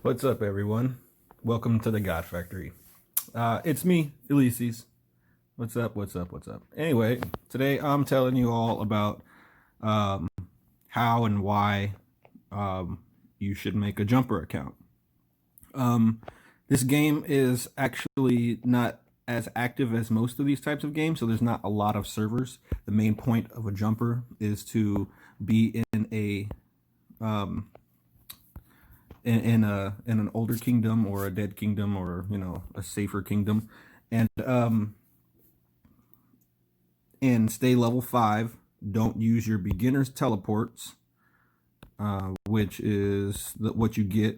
What's up, everyone? Welcome to the God Factory. It's me, Ulysses. What's up? What's up? What's up? Anyway, today I'm telling you all about how and why you should make a jumper account. This game is actually not as active as most of these types of games, so there's not a lot of servers. The main point of a jumper is to be in a in an older kingdom or a dead kingdom, or a safer kingdom, and stay level 5. Don't use your beginner's teleports, which is what you get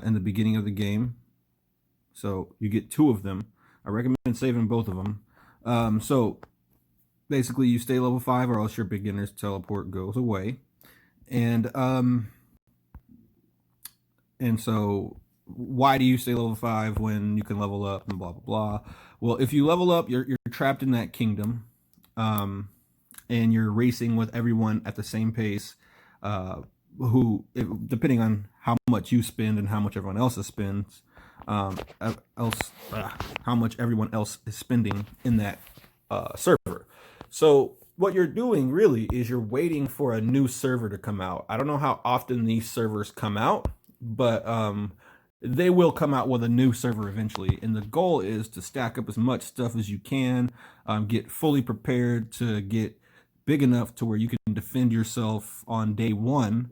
in the beginning of the game. So you get 2 of them. I recommend saving both of them. So basically you stay level 5 or else your beginner's teleport goes away. And so why do you stay level 5 when you can level up and blah, blah, blah? Well, if you level up, you're trapped in that kingdom, and you're racing with everyone at the same pace, depending on how much you spend and how much everyone else spends, how much everyone else is spending in that server. So what you're doing really is you're waiting for a new server to come out. I don't know how often these servers come out, but they will come out with a new server eventually, and the goal is to stack up as much stuff as you can, get fully prepared to get big enough to where you can defend yourself on day 1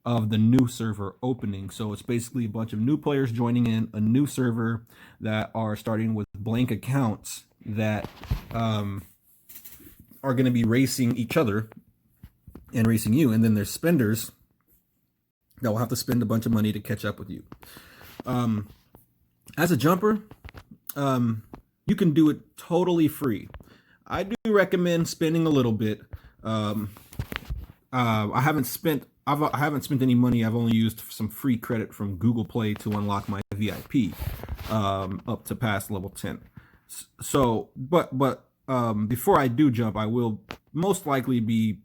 of the new server opening. So it's basically a bunch of new players joining in a new server that are starting with blank accounts that are going to be racing each other and racing you, and then there's spenders that will have to spend a bunch of money to catch up with you. As a jumper, you can do it totally free. I do recommend spending a little bit. I haven't spent any money. I've only used some free credit from Google Play to unlock my VIP up to past level 10. So, but before I do jump, I will most likely be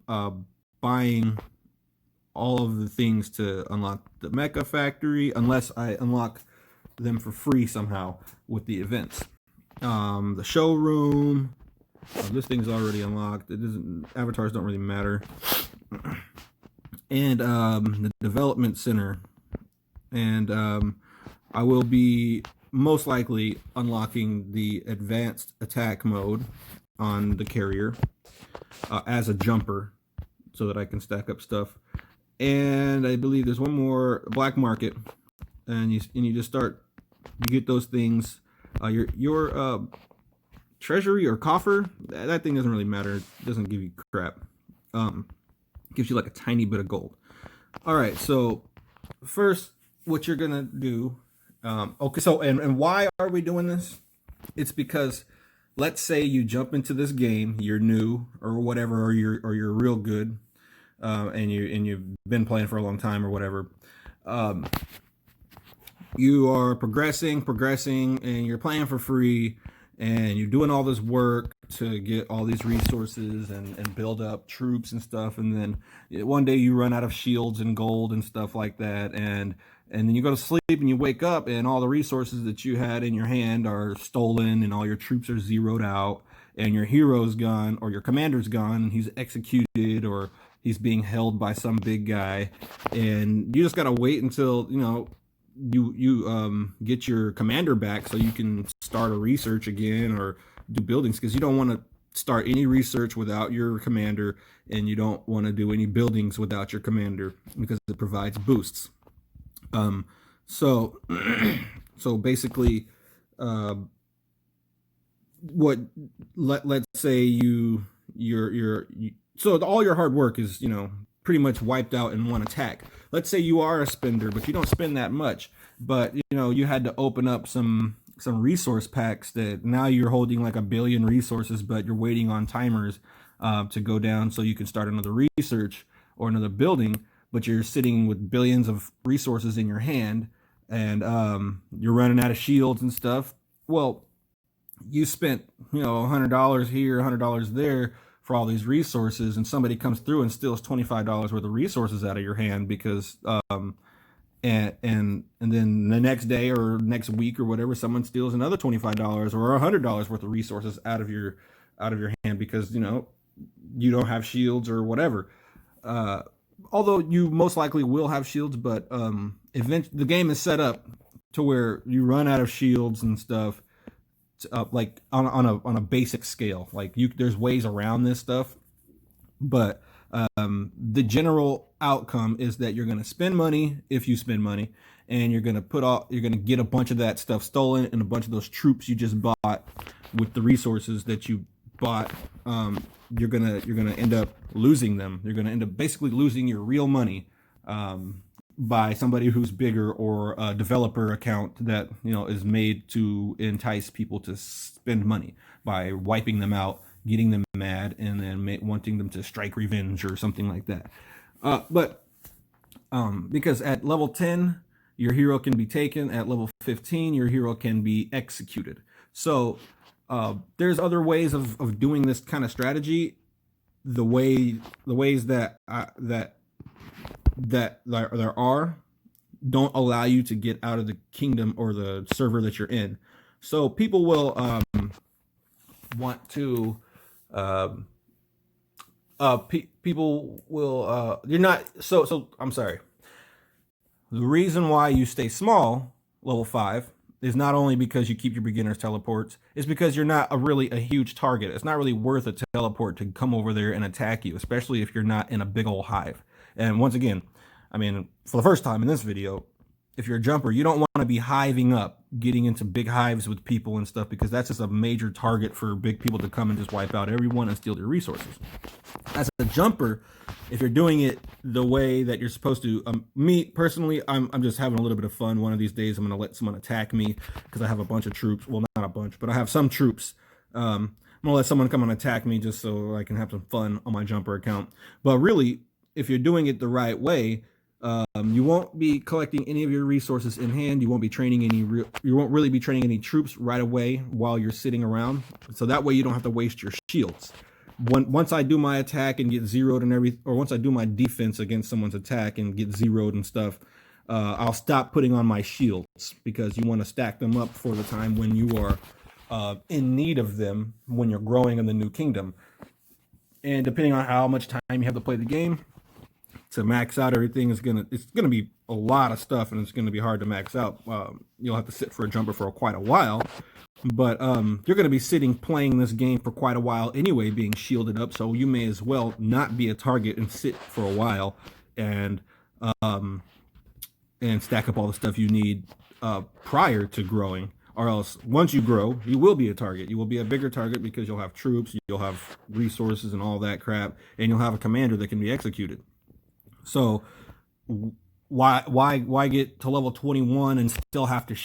buying all of the things to unlock the Mecha Factory, unless I unlock them for free somehow with the events. The showroom, this thing's already unlocked. Avatars don't really matter. And the development center. And I will be most likely unlocking the advanced attack mode on the carrier as a jumper, so that I can stack up stuff. And I believe there's one more, black market, and you just start, you get those things. Your treasury or coffer, that thing doesn't really matter. It doesn't give you crap. Gives you like a tiny bit of gold. All right, so first, what you're gonna do. Okay, so and why are we doing this? It's because, let's say you jump into this game, you're new or whatever, or you're real good. And you've been playing for a long time or whatever. You are progressing, and you're playing for free, and you're doing all this work to get all these resources and build up troops and stuff, and then one day you run out of shields and gold and stuff like that, and then you go to sleep and you wake up and all the resources that you had in your hand are stolen, and all your troops are zeroed out, and your hero's gone, or your commander's gone, and he's executed, or he's being held by some big guy, and you just gotta wait until you get your commander back so you can start a research again or do buildings, because you don't want to start any research without your commander, and you don't want to do any buildings without your commander, because it provides boosts. So basically, let's say so all your hard work is, pretty much wiped out in one attack. Let's say you are a spender, but you don't spend that much. But, you had to open up some resource packs that now you're holding like 1 billion resources, but you're waiting on timers to go down so you can start another research or another building. But you're sitting with billions of resources in your hand, and you're running out of shields and stuff. Well, you spent, $100 here, $100 there for all these resources, and somebody comes through and steals $25 worth of resources out of your hand because and then the next day or next week or whatever, someone steals another $25 or $100 worth of resources out of your hand because you don't have shields or whatever. Although you most likely will have shields, but the game is set up to where you run out of shields and stuff, like on a basic scale. Like there's ways around this stuff, but the general outcome is that you're going to spend money if you spend money, and you're going to get a bunch of that stuff stolen, and a bunch of those troops you just bought with the resources that you bought, you're gonna end up losing them. You're gonna end up basically losing your real money by somebody who's bigger, or a developer account that is made to entice people to spend money by wiping them out, getting them mad, and then wanting them to strike revenge or something like that. But because at level 10 your hero can be taken, at level 15 your hero can be executed. So there's other ways of doing this kind of strategy. The ways that there are don't allow you to get out of the kingdom or the server that you're in. So people will want to people will you're not so I'm sorry. The reason why you stay small, level 5, is not only because you keep your beginner's teleports, it's because you're not really a huge target. It's not really worth a teleport to come over there and attack you, especially if you're not in a big old hive. And once again, I mean, for the first time in this video, if you're a jumper, you don't want to be hiving up, getting into big hives with people and stuff, because that's just a major target for big people to come and just wipe out everyone and steal their resources. As a jumper, if you're doing it the way that you're supposed to, me personally, I'm just having a little bit of fun. One of these days, I'm going to let someone attack me because I have a bunch of troops. Well, not a bunch, but I have some troops. I'm going to let someone come and attack me just so I can have some fun on my jumper account. But really, if you're doing it the right way, you won't be collecting any of your resources in hand. You won't be training you won't really be training any troops right away while you're sitting around. So that way you don't have to waste your shields. Once I do my attack and get zeroed and or once I do my defense against someone's attack and get zeroed and stuff, I'll stop putting on my shields, because you want to stack them up for the time when you are in need of them, when you're growing in the new kingdom. And depending on how much time you have to play the game, to max out everything it's gonna be a lot of stuff, and it's gonna be hard to max out. You'll have to sit for a jumper for quite a while, but you're gonna be sitting playing this game for quite a while anyway, being shielded up. So you may as well not be a target and sit for a while and stack up all the stuff you need prior to growing. Or else, once you grow, you will be a target. You will be a bigger target because you'll have troops, you'll have resources and all that crap, and you'll have a commander that can be executed. So why get to level 21 and still have to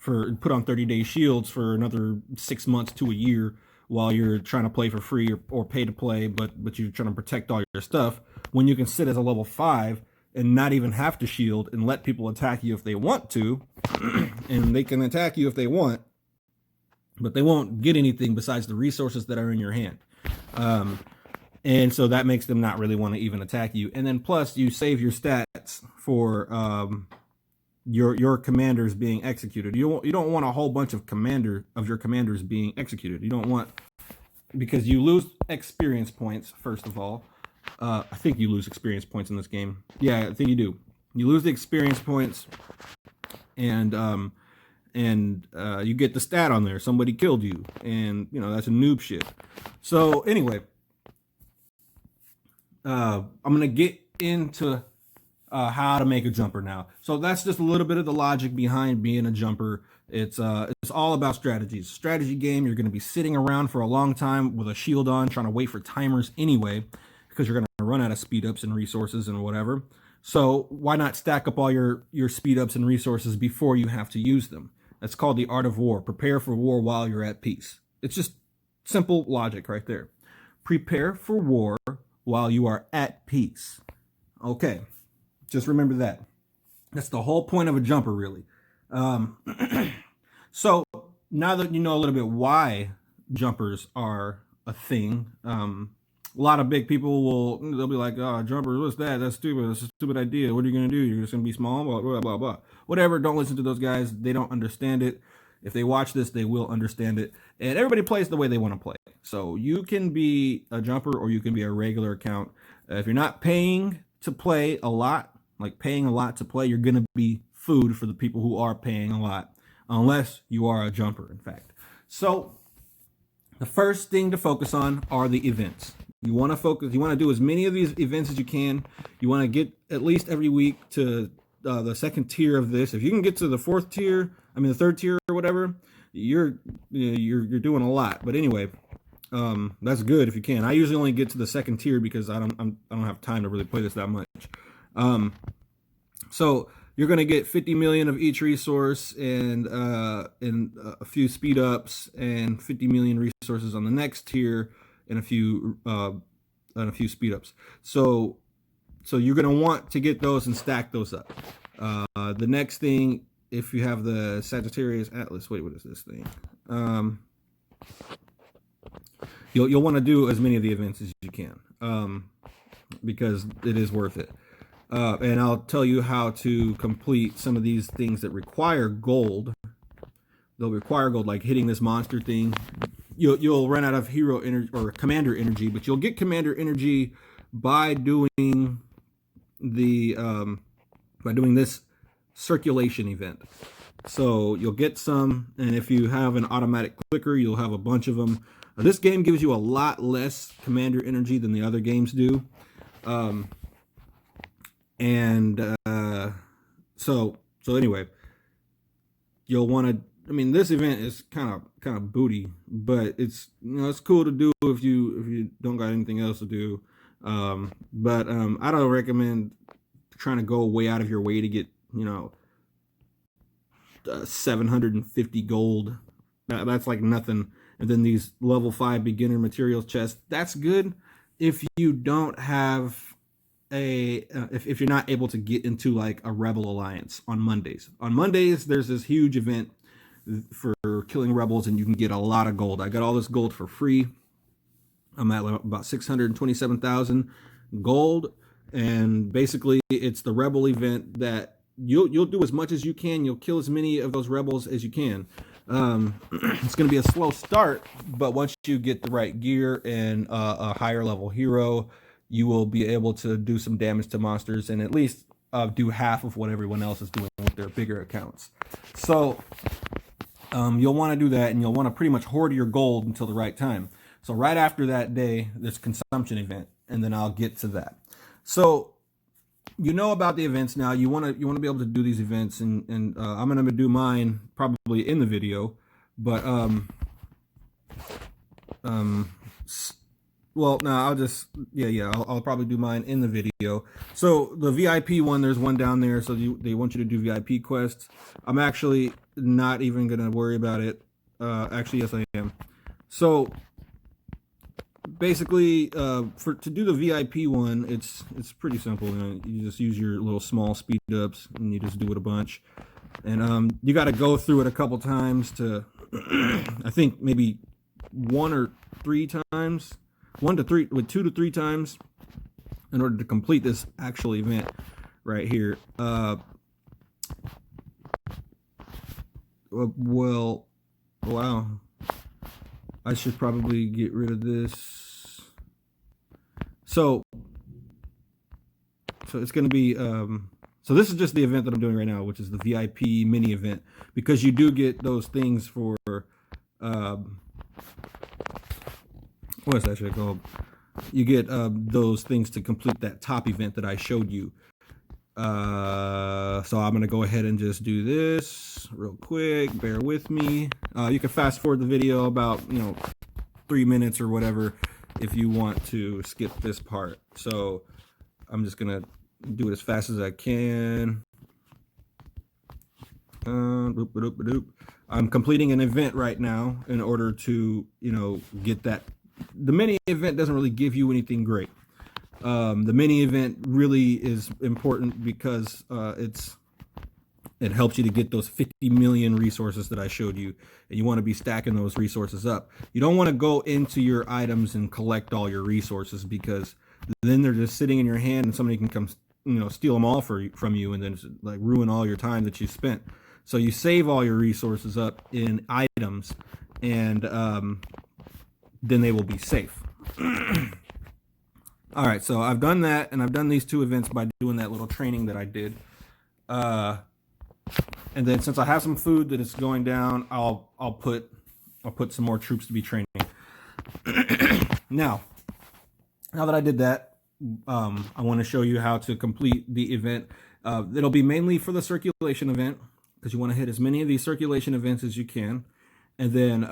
put on 30-day shields for another 6 months to a year while you're trying to play for free or pay to play, but you're trying to protect all your stuff, when you can sit as a level 5 and not even have to shield and let people attack you if they want to, and they can attack you if they want, but they won't get anything besides the resources that are in your hand. And so that makes them not really want to even attack you. And then plus you save your stats for your commanders being executed. You don't want a whole bunch of your commanders being executed. You don't want, because you lose experience points, first of all. I think you lose experience points in this game. Yeah, I think you do. You lose the experience points, and you get the stat on there. Somebody killed you, and that's a noob shit. So anyway, I'm gonna get into how to make a jumper now. So that's just a little bit of the logic behind being a jumper. It's all about strategies. Strategy game. You're gonna be sitting around for a long time with a shield on, trying to wait for timers anyway, because you're gonna run out of speed ups and resources and whatever. So why not stack up all your speed ups and resources before you have to use them? That's called the art of war. Prepare for war while you're at peace. It's just simple logic right there. Prepare for war while you are at peace. Okay, just remember that. That's the whole point of a jumper, really. So now that you know a little bit why jumpers are a thing, a lot of big people they'll be like, oh, jumper, what's that? That's stupid. That's a stupid idea. What are you going to do? You're just going to be small, blah, blah, blah, blah. Whatever. Don't listen to those guys. They don't understand it. If they watch this, they will understand it. And everybody plays the way they want to play. So you can be a jumper or you can be a regular account. If you're not paying to play a lot, like paying a lot to play, you're going to be food for the people who are paying a lot, unless you are a jumper, in fact. So the first thing to focus on are the events. You want to do as many of these events as you can. You want to get at least every week to the second tier of this. If you can get to the third tier or whatever, you're doing a lot. But anyway, that's good if you can. I usually only get to the second tier because I don't have time to really play this that much. So you're going to get 50 million of each resource and a few speed ups and 50 million resources on the next tier and a few speed ups. So you're going to want to get those and stack those up. The next thing, if you have the Sagittarius Atlas, wait, what is this thing? You'll want to do as many of the events as you can, because it is worth it. And I'll tell you how to complete some of these things that require gold. They'll require gold, like hitting this monster thing. You'll run out of hero energy or commander energy, but you'll get commander energy by doing this circulation event. So you'll get some, and if you have an automatic clicker, you'll have a bunch of them. This game gives you a lot less commander energy than the other games do. So anyway, you'll want to, this event is kind of booty, but it's cool to do if you don't got anything else to do. But I don't recommend trying to go way out of your way to get 750 gold. That's like nothing. And then these level 5 beginner materials chests, that's good if you don't have if you're not able to get into like a rebel alliance on Mondays. On Mondays, there's this huge event for killing rebels, and you can get a lot of gold. I got all this gold for free. I'm at about 627,000 gold, and basically it's the rebel event that you'll do as much as you can. You'll kill as many of those rebels as you can. It's going to be a slow start, but once you get the right gear and a higher level hero, you will be able to do some damage to monsters and at least do half of what everyone else is doing with their bigger accounts. So you'll want to do that, and you'll want to pretty much hoard your gold until the right time. So right after that day, there's consumption event, and then I'll get to that. So you know about the events now. You want to be able to do these events, and I'm going to do mine probably in the video, but well, no, I'll just, I'll probably do mine in the video. So the VIP one, there's one down there. So they want you to do VIP quests. I'm actually not even going to worry about it. Actually, yes, I am. So basically, to do the VIP one, it's pretty simple. You just use your little small speed ups, and you just do it a bunch. And you got to go through it a couple times to, I think maybe 1 or 3 times. 2 to 3 times in order to complete this actual event right here. Well, wow. I should probably get rid of this. So it's going to be, so this is just the event that I'm doing right now, which is the VIP mini event, because you do get those things for, what is that shit called? You get those things to complete that top event that I showed you. So I'm going to go ahead and just do this real quick. Bear with me. You can fast forward the video about 3 minutes or whatever if you want to skip this part. So I'm just going to do it as fast as I can. I'm completing an event right now in order to get that. The mini event doesn't really give you anything great. The mini event really is important because it's It helps you to get those 50 million resources that I showed you, and you want to be stacking those resources up. You don't want to go into your items and collect all your resources, because then they're just sitting in your hand and somebody can come, steal them all from you, and then like ruin all your time that you spent. So you save all your resources up in items, and then they will be safe. All right, so I've done that, and I've done these 2 events by doing that little training that I did. And then since I have some food that is going down, I'll put some more troops to be training. Now that I did that, I want to show you how to complete the event. It'll be mainly for the circulation event, because you want to hit as many of these circulation events as you can. And then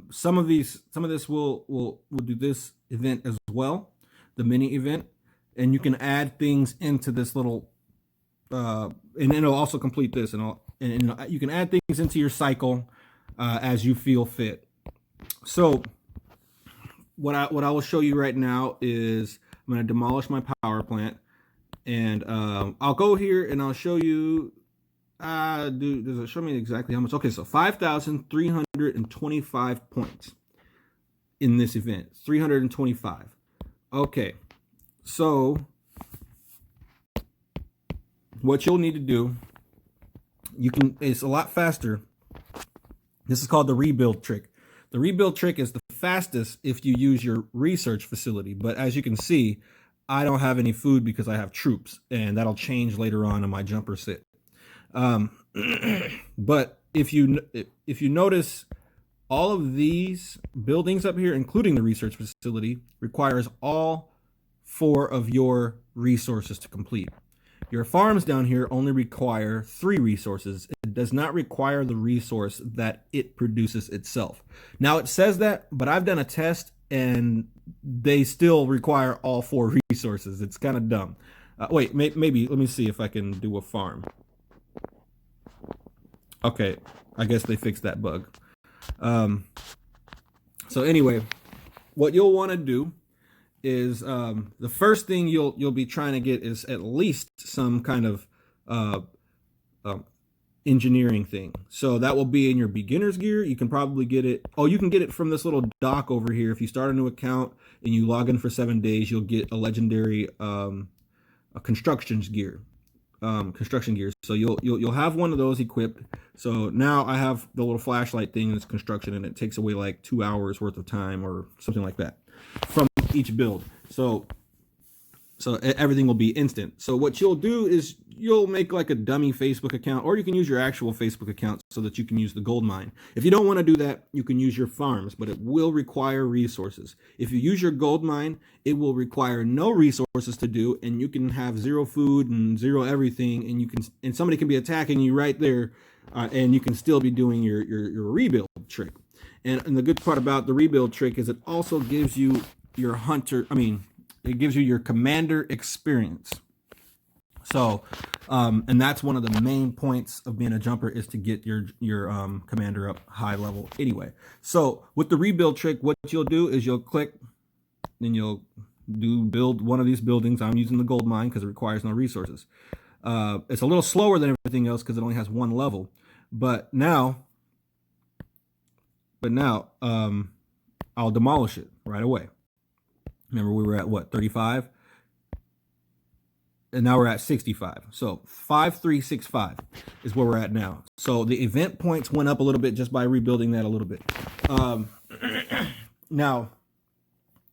some of this will do this event as well, the mini event, and you can add things into this little and it'll also complete this, and you can add things into your cycle as you feel fit. So what I will show you right now is I'm going to demolish my power plant, and I'll go here and I'll show you. Does it show me exactly how much? Okay, so 5,325 points in this event. 325. Okay, so what you'll need to do, it's a lot faster. This is called the rebuild trick. The rebuild trick is the fastest if you use your research facility, but as you can see, I don't have any food because I have troops, and that'll change later on in my jumper sit. But if you notice, all of these buildings up here, including the research facility, requires all 4 of your resources to complete. Your farms down here only require 3 resources. It does not require the resource that it produces itself. Now it says that, but I've done a test and they still require all 4 resources. It's kind of dumb. Wait, maybe, let me see if I can do a farm. Okay, I guess they fixed that bug. So anyway, what you'll want to do is the first thing you'll be trying to get is at least some kind of engineering thing. So that will be in your beginner's gear. You can probably get it. Oh, you can get it from this little dock over here. If you start a new account and you log in for 7 days, you'll get a legendary construction gear. So you'll have one of those equipped. So now I have the little flashlight thing that's construction, and it takes away like 2 hours worth of time or something like that from each build. So everything will be instant. So what you'll do is you'll make like a dummy Facebook account, or you can use your actual Facebook account so that you can use the Goldmine. If you don't want to do that, you can use your farms, but it will require resources. If you use your Goldmine, it will require no resources to do, and you can have 0 food and 0 everything, and somebody can be attacking you right there, and you can still be doing your rebuild trick. And the good part about the rebuild trick is it also gives you your it gives you your commander experience. So, and that's one of the main points of being a jumper, is to get your commander up high level anyway. So with the rebuild trick, what you'll do is you'll click, then you'll build one of these buildings. I'm using the Goldmine because it requires no resources. It's a little slower than everything else because it only has 1 level. But now, I'll demolish it right away. Remember, we were at what, 35? And now we're at 65. So 5365 is where we're at now. So the event points went up a little bit just by rebuilding that a little bit. Now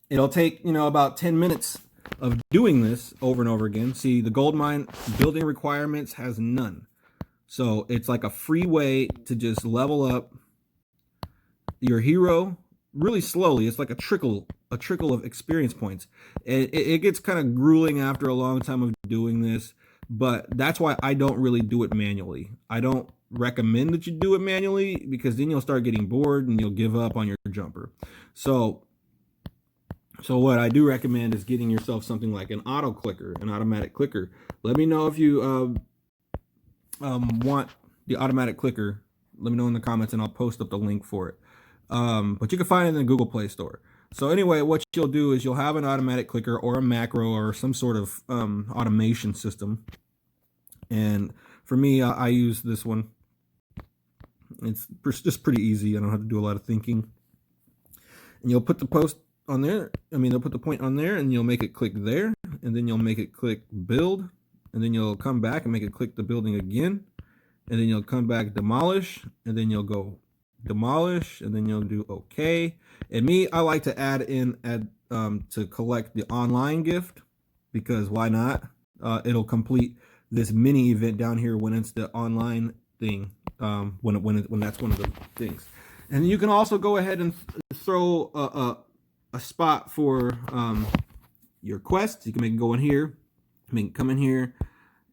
it'll take, about 10 minutes of doing this over and over again. See, the Goldmine building requirements has none. So it's like a free way to just level up your hero really slowly. It's like a trickle of experience points. And it gets kind of grueling after a long time of doing this, but that's why I don't really do it manually. I don't recommend that you do it manually, because then you'll start getting bored and you'll give up on your jumper. So what I do recommend is getting yourself something like an auto clicker, an automatic clicker. Let me know if you want the automatic clicker. Let me know in the comments and I'll post up the link for it. But you can find it in the Google Play Store. So anyway, what you'll do is you'll have an automatic clicker or a macro or some sort of automation system. And For me, I use this one. It's just pretty easy. I don't have to do a lot of thinking. And you'll put the post on there. I mean, they'll put the point on there, and you'll make it click there, and then you'll make it click build, and then you'll come back and make it click the building again, and then you'll come back demolish, and then you'll go demolish, and then you'll do okay. And me, I like to add to collect the online gift, because why not? It'll complete this mini event down here when it's the online thing, when that's one of the things. And you can also go ahead and throw a spot for your quests. You can make it go in here, make it come in here,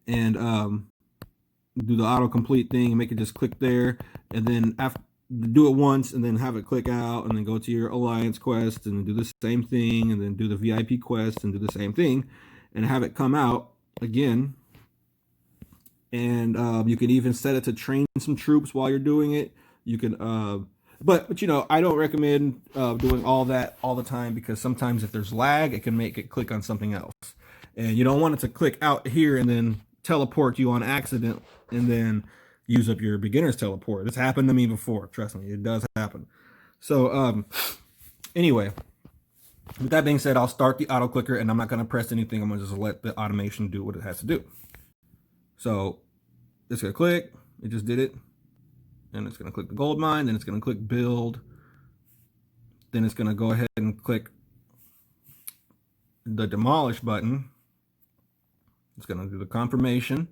and do the autocomplete thing, and make it just click there, and then after do it once, and then have it click out, and then go to your alliance quest and do the same thing, and then do the VIP quest and do the same thing, and have it come out again. And you can even set it to train some troops while you're doing it. You can but you know, I don't recommend doing all that all the time, because sometimes if there's lag, it can make it click on something else, and you don't want it to click out here and then teleport you on accident and then use up your beginner's teleport. It's happened to me before, trust me, it does happen. So anyway, with that being said, I'll start the auto clicker, and I'm not going to press anything. I'm going to just let the automation do what it has to do. So it's going to click, it just did it, and it's going to click the gold mine, then it's going to click build, then it's going to go ahead and click the demolish button. It's going to do the confirmation,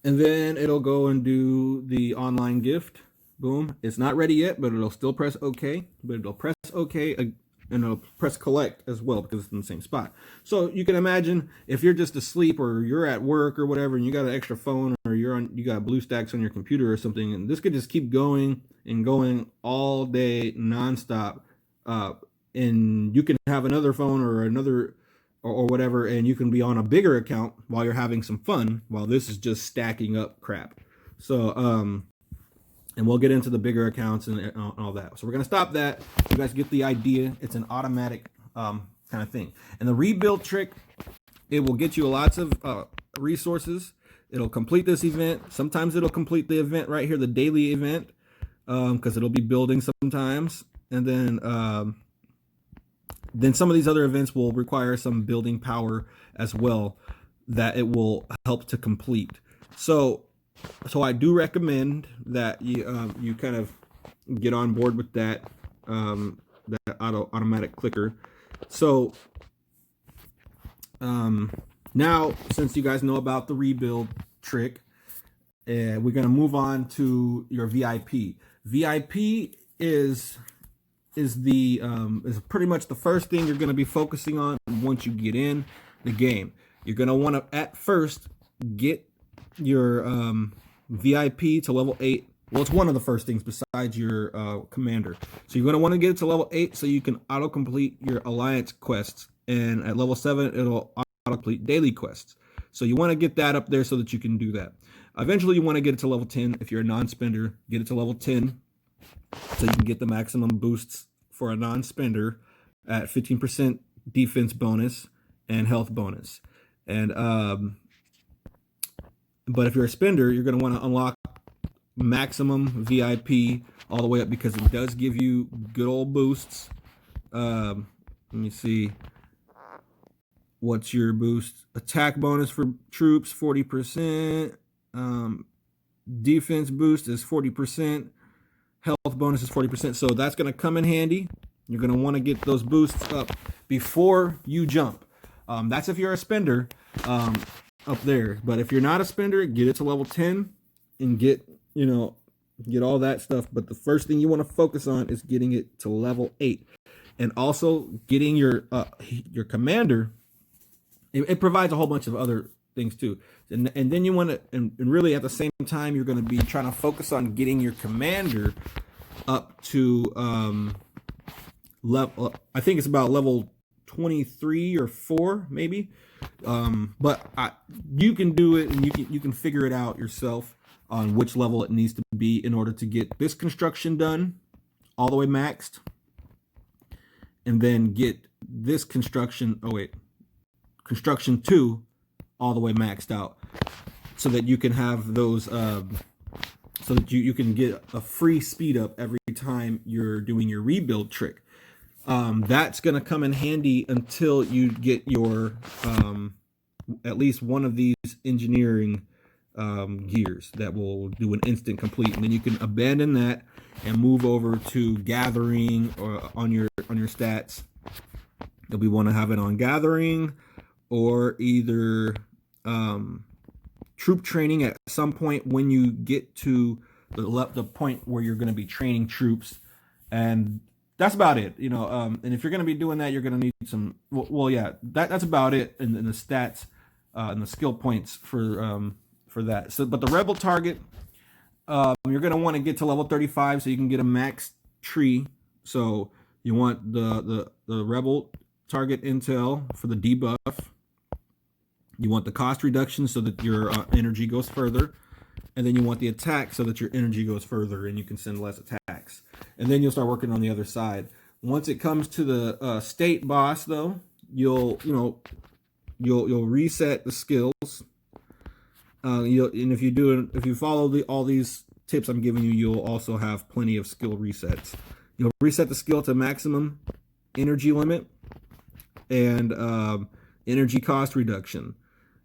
and then it'll go and do the online gift. Boom. It's not ready yet, but it'll still press OK. But it'll press OK, and it'll press collect as well, because it's in the same spot. So you can imagine if you're just asleep, or you're at work or whatever, and you got an extra phone, or you got BlueStacks on your computer or something, and this could just keep going and going all day nonstop. And you can have another phone or another or whatever, and you can be on a bigger account while you're having some fun, while this is just stacking up crap. So and we'll get into the bigger accounts and all that. So we're gonna stop that. You guys get the idea. It's an automatic kind of thing. And the rebuild trick, it will get you lots of resources. It'll complete this event. Sometimes it'll complete the event right here, the daily event, because it'll be building sometimes. And then some of these other events will require some building power as well that it will help to complete. So I do recommend that you kind of get on board with that that automatic clicker. So now, since you guys know about the rebuild trick, we're going to move on to your VIP. VIP is pretty much the first thing you're going to be focusing on once you get in the game. You're going to want to at first get your VIP to level 8. Well, it's one of the first things besides your commander. So you're going to want to get it to level 8 so you can auto-complete your alliance quests. And at level 7, it'll auto-complete daily quests. So you want to get that up there so that you can do that. Eventually, you want to get it to level 10. If you're a non-spender, get it to level 10 so you can get the maximum boosts for a non-spender at 15% defense bonus and health bonus. And but if you're a spender, you're going to want to unlock maximum VIP all the way up, because it does give you good old boosts. Let me see. What's your boost? Attack bonus for troops, 40%. Defense boost is 40%. Health bonus is 40%. So that's going to come in handy. You're going to want to get those boosts up before you jump. That's if you're a spender up there. But if you're not a spender, get it to level 10 and get all that stuff. But the first thing you want to focus on is getting it to level 8. And also getting your commander. It provides a whole bunch of other things too. And then you want to, and really at the same time, you're going to be trying to focus on getting your commander up to level, I think it's about level 23 or 4 maybe. But you can do it, and you can figure it out yourself on which level it needs to be in order to get this construction done all the way maxed, and then get this construction, construction 2 all the way maxed out, so that you can have those, so that you can get a free speed up every time you're doing your rebuild trick. That's going to come in handy until you get your at least one of these engineering gears that will do an instant complete, and then you can abandon that and move over to gathering or on your stats. We want to have it on gathering, or either troop training at some point when you get to the point where you're going to be training troops. And that's about it, you know. And if you're going to be doing that, you're going to need some, well yeah, that's about it in the stats and the skill points for that. So, but the rebel target, you're going to want to get to level 35 so you can get a max tree. So you want the rebel target intel for the debuff. You want the cost reduction so that your energy goes further. And then you want the attack so that your energy goes further and you can send less attacks. And then you'll start working on the other side. Once it comes to the state boss, though, you'll reset the skills. And if you follow all these tips I'm giving you, you'll also have plenty of skill resets. You'll reset the skill to maximum energy limit and energy cost reduction.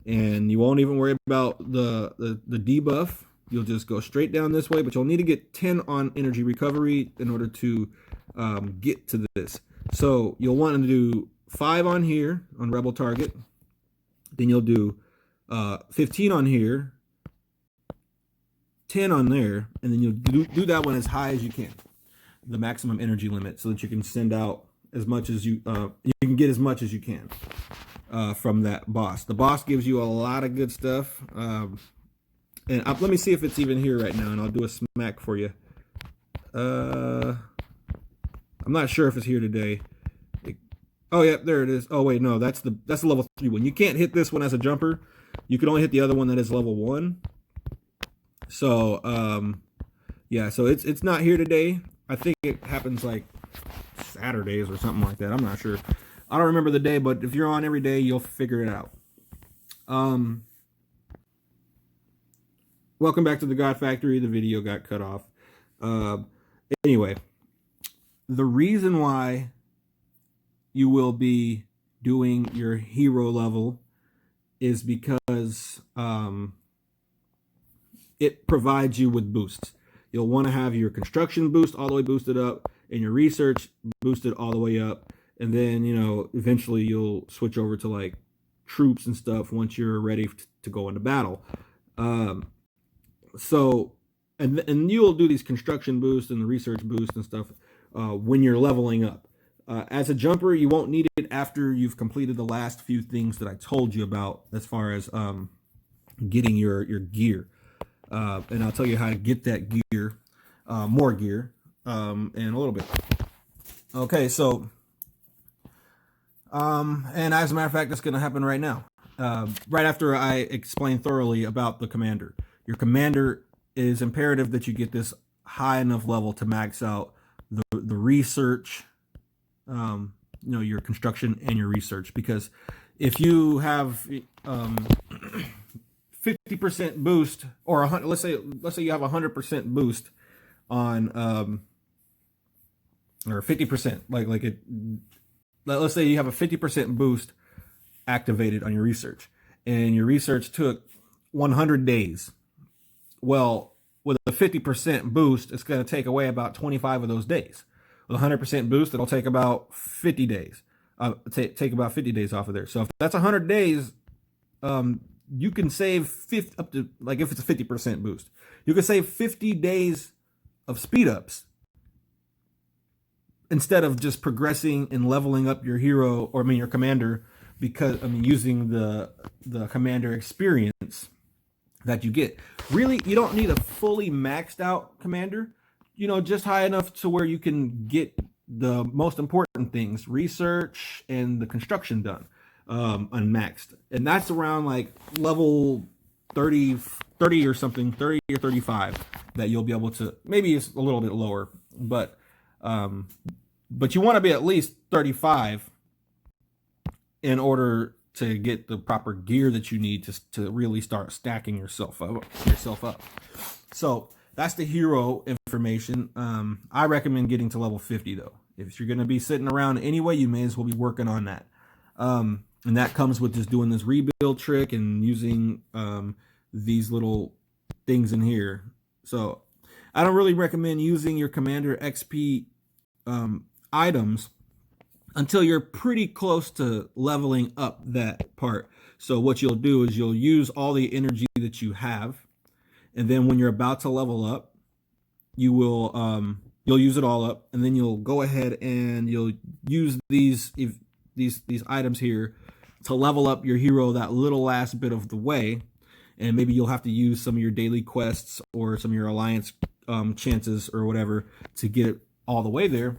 And you won't even worry about the debuff. You'll just go straight down this way, but you'll need to get 10 on energy recovery in order to get to this. So you'll want to do 5 on here on rebel target. Then you'll do 15 on here, 10 on there, and then you'll do that one as high as you can, the maximum energy limit, so that you can send out as much as you can get as much as you can from that boss. The boss gives you a lot of good stuff. And let me see if it's even here right now, and I'll do a smack for you. I'm not sure if it's here today. Oh yeah, there it is. Oh wait, no, that's the level 3 one. You can't hit this one as a jumper. You can only hit the other one that is level 1. So yeah, so it's not here today. I think it happens like Saturdays or something like that. I'm not sure. I don't remember the day, but if you're on every day, you'll figure it out. Welcome back to the God Factory. The video got cut off. Anyway, the reason why you will be doing your hero level is because it provides you with boosts. You'll want to have your construction boost all the way boosted up and your research boosted all the way up. And then, you know, eventually you'll switch over to like troops and stuff once you're ready to go into battle. So, and you'll do these construction boosts and the research boost and stuff when you're leveling up. As a jumper, you won't need it after you've completed the last few things that I told you about as far as getting your gear. And I'll tell you how to get that gear, more gear, in a little bit. Okay, so, and as a matter of fact, that's going to happen right now. Right after I explain thoroughly about the commander. Your commander is imperative that you get this high enough level to max out the research, you know, your construction and your research. Because if you have 50% boost, or let's say you have 100% boost on or 50%, like it. Let's say you have a 50% boost activated on your research, and your research took 100 days. Well, with a 50% boost, it's going to take away about 25 of those days. With a 100% boost, it'll take about 50 days. Take about 50 days off of there. So if that's 100 days, you can save up to, like, if it's a 50% boost, you can save 50 days of speed ups instead of just progressing and leveling up your hero, or your commander, because using the commander experience that you get. Really, you don't need a fully maxed out commander, just high enough to where you can get the most important things, research and the construction done, unmaxed. And that's around like level 30 or something, 30 or 35, that you'll be able to, maybe it's a little bit lower, but you want to be at least 35 in order to get the proper gear that you need to really start stacking yourself up. So that's the hero information. I recommend getting to level 50 though. If you're going to be sitting around anyway, you may as well be working on that. And that comes with just doing this rebuild trick and using these little things in here. So I don't really recommend using your commander XP items until you're pretty close to leveling up that part. So what you'll do is you'll use all the energy that you have, and then when you're about to level up, you will you'll use it all up, and then you'll go ahead and you'll use these items here to level up your hero that little last bit of the way. And maybe you'll have to use some of your daily quests or some of your alliance chances or whatever to get it all the way there.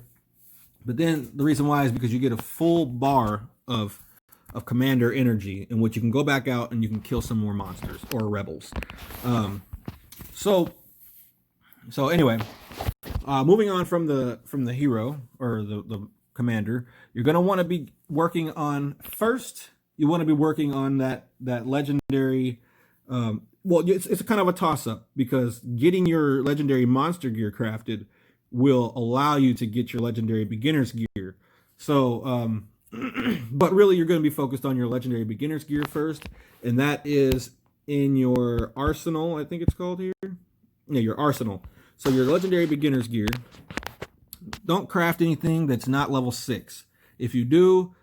But then the reason why is because you get a full bar of commander energy, in which you can go back out and you can kill some more monsters or rebels. So anyway, moving on from the hero or the commander, you're going to want to be working on first. You want to be working on that legendary. Well, it's kind of a toss-up, because getting your legendary monster gear crafted will allow you to get your legendary beginner's gear. So, but really you're going to be focused on your legendary beginner's gear first, and that is in your arsenal, I think it's called here. Yeah, your arsenal. So your legendary beginner's gear, don't craft anything that's not level 6. If you do,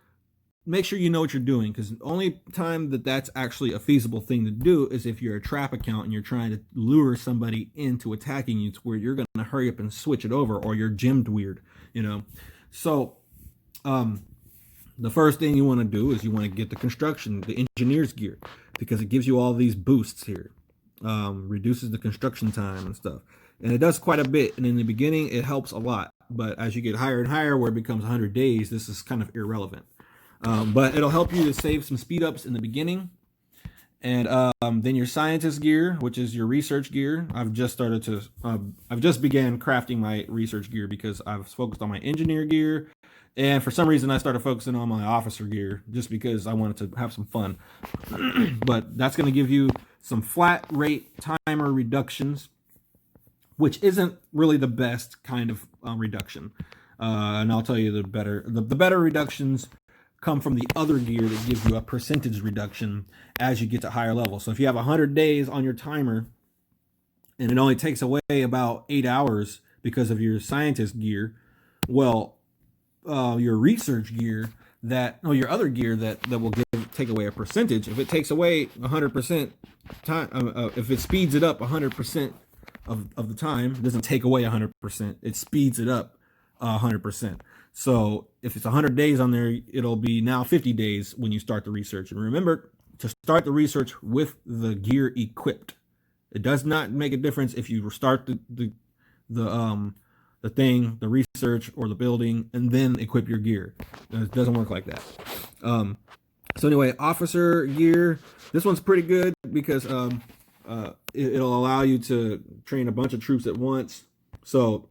make sure you know what you're doing, because the only time that's actually a feasible thing to do is if you're a trap account and you're trying to lure somebody into attacking you, to where you're going to hurry up and switch it over, or you're gemmed weird, you know. So the first thing you want to do is you want to get the engineer's gear, because it gives you all these boosts here. Reduces the construction time and stuff, and it does quite a bit. And in the beginning it helps a lot, but as you get higher and higher, where it becomes 100 days, this is kind of irrelevant. But it'll help you to save some speed ups in the beginning. And then your scientist gear, which is your research gear. I've just began crafting my research gear, because I've focused on my engineer gear, and for some reason I started focusing on my officer gear just because I wanted to have some fun. But that's going to give you some flat rate timer reductions, which isn't really the best kind of reduction. And I'll tell you the better reductions come from the other gear that gives you a percentage reduction as you get to higher levels. So if you have 100 days on your timer and it only takes away about 8 hours because of your scientist gear, well, your research gear your other gear that will take away a percentage, if it takes away 100% time, if it speeds it up 100% of the time, it doesn't take away 100%, it speeds it up 100%. So if it's 100 days on there, it'll be now 50 days when you start the research. And remember to start the research with the gear equipped. It does not make a difference if you start the research or the building and then equip your gear. It doesn't work like that. So anyway, officer gear. This one's pretty good because it'll allow you to train a bunch of troops at once. So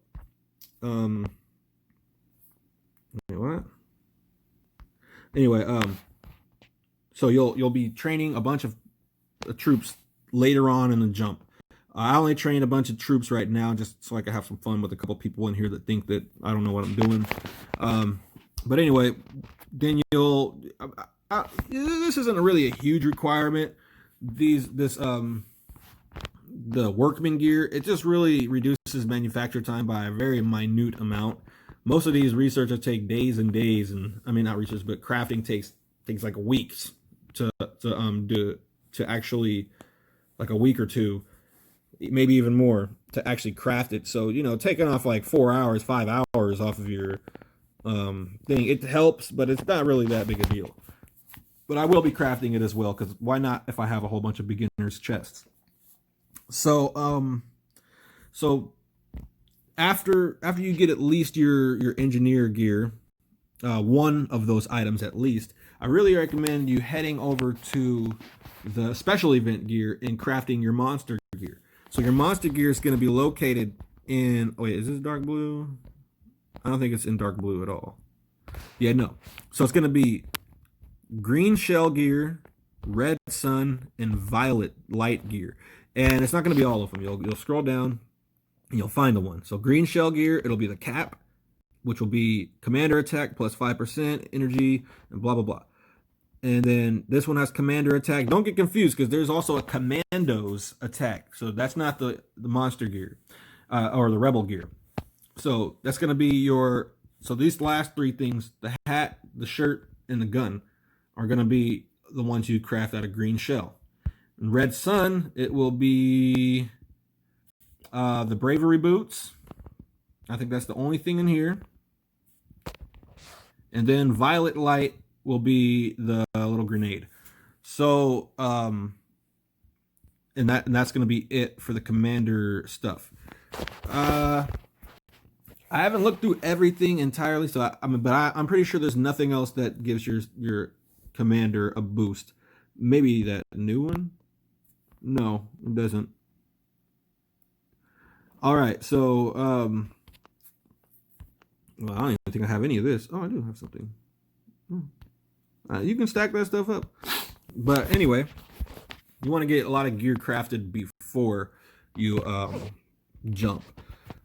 so you'll be training a bunch of troops later on in the jump. I only train a bunch of troops right now just so I can have some fun with a couple people in here that think that I don't know what I'm doing. But anyway, then this isn't really a huge requirement. The workman gear, it just really reduces manufacture time by a very minute amount. Most of these researches take days and days, and I mean not research, but crafting takes like weeks to actually, like a week or two, maybe even more, to actually craft it. So taking off like 4 hours, 5 hours off of your thing, it helps, but it's not really that big a deal. But I will be crafting it as well, because why not if I have a whole bunch of beginners chests. So after you get at least your engineer gear, one of those items at least, I really recommend you heading over to the special event gear and crafting your monster gear. So your monster gear is going to be located in, wait, is this dark blue? I don't think it's in dark blue at all. Yeah, no. So it's going to be green shell gear, red sun, and violet light gear. And it's not going to be all of them. You'll scroll down and you'll find the one. So green shell gear, it'll be the cap, which will be commander attack plus 5% energy and blah, blah, blah. And then this one has commander attack. Don't get confused because there's also a commandos attack. So that's not the monster gear or the rebel gear. So that's going to be your, so these last three things, the hat, the shirt, and the gun are going to be the ones you craft out of green shell. In red sun, it will be the bravery boots. I think that's the only thing in here. And then violet light will be the little grenade. So, and that's going to be it for the commander stuff. I haven't looked through everything entirely, so I'm pretty sure there's nothing else that gives your commander a boost. Maybe that new one? No, it doesn't. All right, so well, I don't even think I have any of this. Oh, I do have something. You can stack that stuff up. But anyway, you want to get a lot of gear crafted before you jump,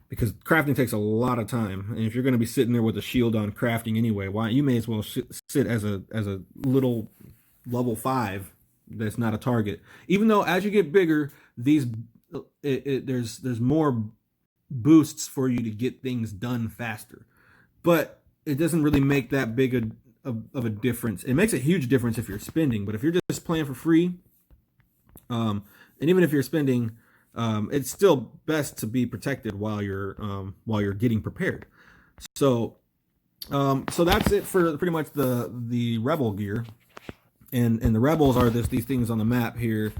because crafting takes a lot of time. And if you're going to be sitting there with a shield on crafting anyway, why, you may as well sit as a little level 5 that's not a target. Even though as you get bigger, there's more boosts for you to get things done faster. But it doesn't really make that big of a difference. It makes a huge difference if you're spending, but if you're just playing for free, and even if you're spending, it's still best to be protected while you're getting prepared. So that's it for pretty much the rebel gear, and the rebels are these things on the map here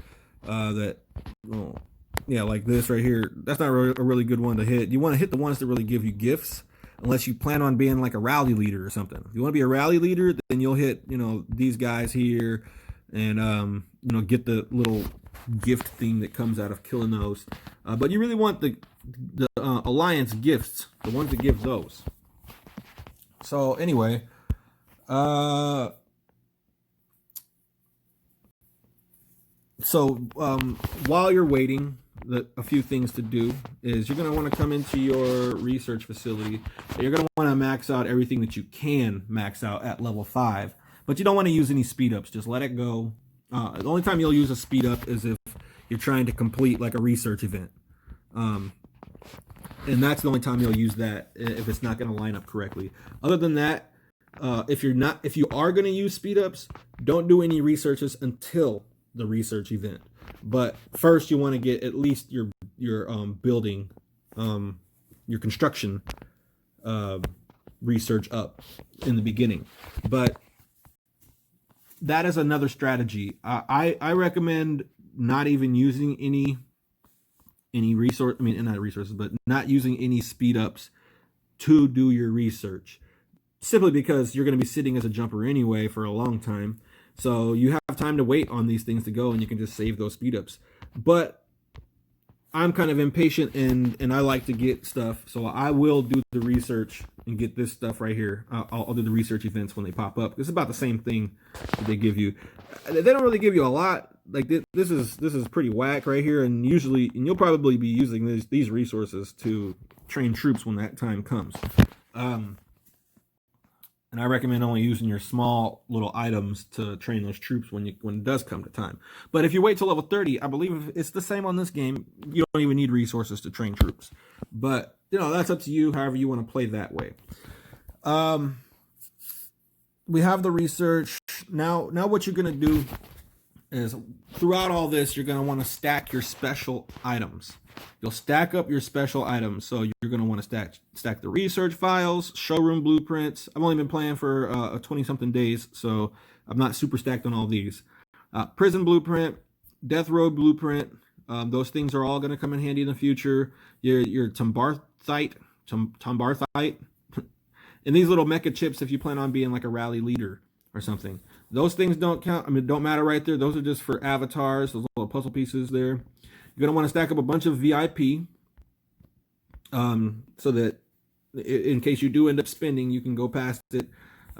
that, well, yeah, like this right here. That's not a really good one to hit. You want to hit the ones that really give you gifts, unless you plan on being like a rally leader or something. If you want to be a rally leader, then you'll hit, these guys here, and get the little gift thing that comes out of killing those. But you really want the alliance gifts, the ones that give those. So anyway, while you're waiting, a few things to do is you're going to want to come into your research facility. You're going to want to max out everything that you can max out at level 5, but you don't want to use any speed ups. Just let it go. The only time you'll use a speed up is if you're trying to complete like a research event, and that's the only time you'll use that, if it's not going to line up correctly. Other than that, if you are going to use speed ups, don't do any researches until the research event. But first, you want to get at least your building, your construction research up in the beginning. But that is another strategy. I recommend not even using any resource. I mean, not resources, but not using any speed ups to do your research, simply because you're going to be sitting as a jumper anyway for a long time. So you have time to wait on these things to go, and you can just save those speed ups. But I'm kind of impatient, and I like to get stuff, so I will do the research and get this stuff right here. I'll do the research events when they pop up. It's about the same thing that they give you. They don't really give you a lot. Like this is pretty whack right here, and you'll probably be using these resources to train troops when that time comes. And I recommend only using your small little items to train those troops when it does come to time. But if you wait till level 30, I believe it's the same on this game. You don't even need resources to train troops. But that's up to you, however you want to play that way. We have the research. Now what you're going to do is, throughout all this, you're going to want to stack your special items. You'll stack up your special items. So you're going to want to stack the research files, showroom blueprints. I've only been playing for 20-something days, so I'm not super stacked on all these. Prison blueprint, death row blueprint. Those things are all going to come in handy in the future. Your Tombarthite, and these little mecha chips if you plan on being like a rally leader or something. Those things don't count. I mean, don't matter right there. Those are just for avatars, those little puzzle pieces there. You're going to want to stack up a bunch of VIP, so that in case you do end up spending, you can go past it.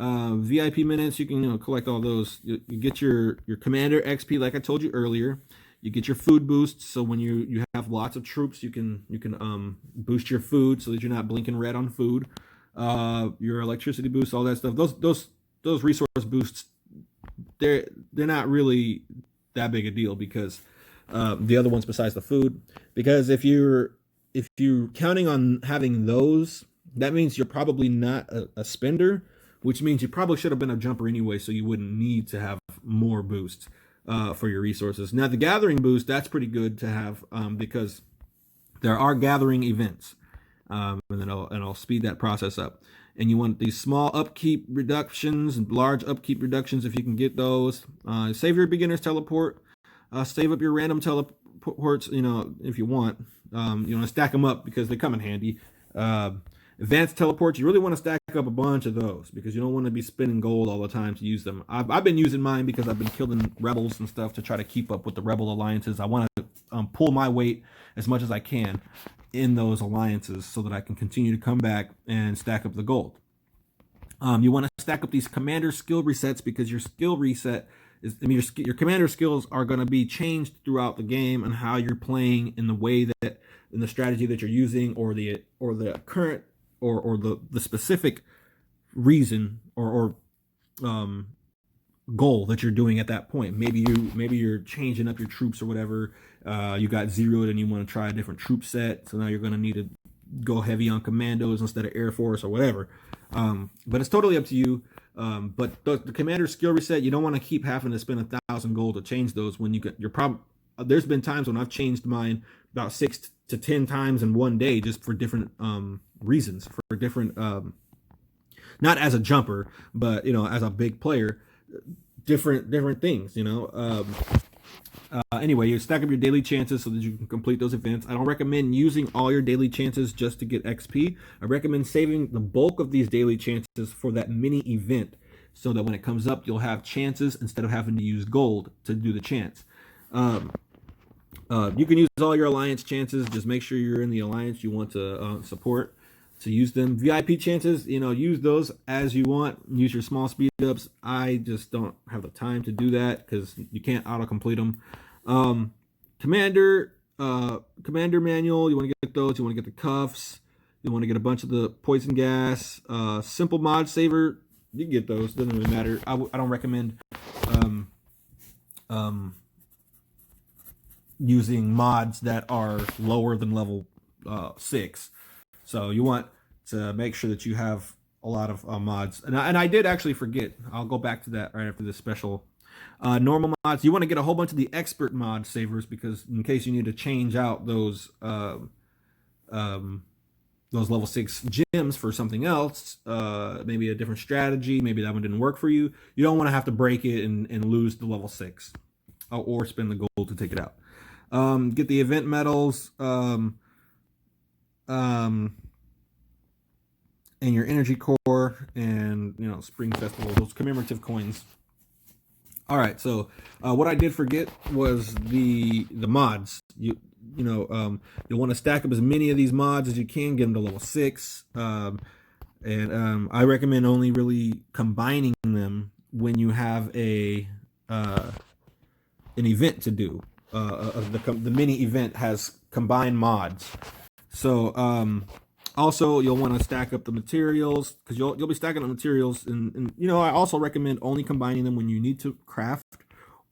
VIP minutes, you can collect all those. You get your commander XP, like I told you earlier. You get your food boosts, so when you have lots of troops, you can boost your food so that you're not blinking red on food. Your electricity boosts, all that stuff. Those resource boosts, they're not really that big a deal because the other ones besides the food. Because if you're counting on having those, that means you're probably not a spender, which means you probably should have been a jumper anyway, so you wouldn't need to have more boosts for your resources. Now, the gathering boost, that's pretty good to have because there are gathering events, and then I'll speed that process up. And you want these small upkeep reductions and large upkeep reductions if you can get those. Save your beginner's teleport. Save up your random teleports, if you want. You want to stack them up because they come in handy. Advanced teleports, you really want to stack up a bunch of those because you don't want to be spending gold all the time to use them. I've been using mine because I've been killing rebels and stuff to try to keep up with the rebel alliances. I want to pull my weight as much as I can in those alliances so that I can continue to come back and stack up the gold. You want to stack up these commander skill resets because your skill reset is, your commander skills are going to be changed throughout the game and how you're playing in the way that, in the strategy that you're using, or the current or the specific reason or goal that you're doing at that point. Maybe you're changing up your troops or whatever. You got zeroed and you want to try a different troop set, so now you're going to need to go heavy on commandos instead of Air Force or whatever. But it's totally up to you. But the commander skill reset, you don't want to keep having to spend 1,000 gold to change those when you get your problem. There's been times when I've changed mine about 6 to 10 times in one day just for different reasons, for different not as a jumper, but as a big player, different things. Anyway, you stack up your daily chances so that you can complete those events. I don't recommend using all your daily chances just to get XP. I recommend saving the bulk of these daily chances for that mini event so that when it comes up, you'll have chances instead of having to use gold to do the chance. You can use all your alliance chances. Just make sure you're in the alliance you want to support to use them. VIP chances, use those as you want. Use your small speed ups. I just don't have the time to do that because you can't auto-complete them. Commander manual, you want to get those. You want to get the cuffs. You want to get a bunch of the poison gas. Simple mod saver, you can get those. Doesn't really matter. I don't recommend using mods that are lower than level 6. So you want to make sure that you have a lot of mods. And I did actually forget. I'll go back to that right after this special. Normal mods. You want to get a whole bunch of the expert mod savers because in case you need to change out those level 6 gems for something else, maybe a different strategy, maybe that one didn't work for you. You don't want to have to break it and lose the level 6 or spend the gold to take it out. Get the event medals, and your energy core, and spring festival, those commemorative coins. All right, so what I did forget was the mods. You'll want to stack up as many of these mods as you can, get them to level 6, and I recommend only really combining them when you have an event to do. The mini event has combined mods. So also you'll want to stack up the materials because you'll be stacking up materials, and I also recommend only combining them when you need to craft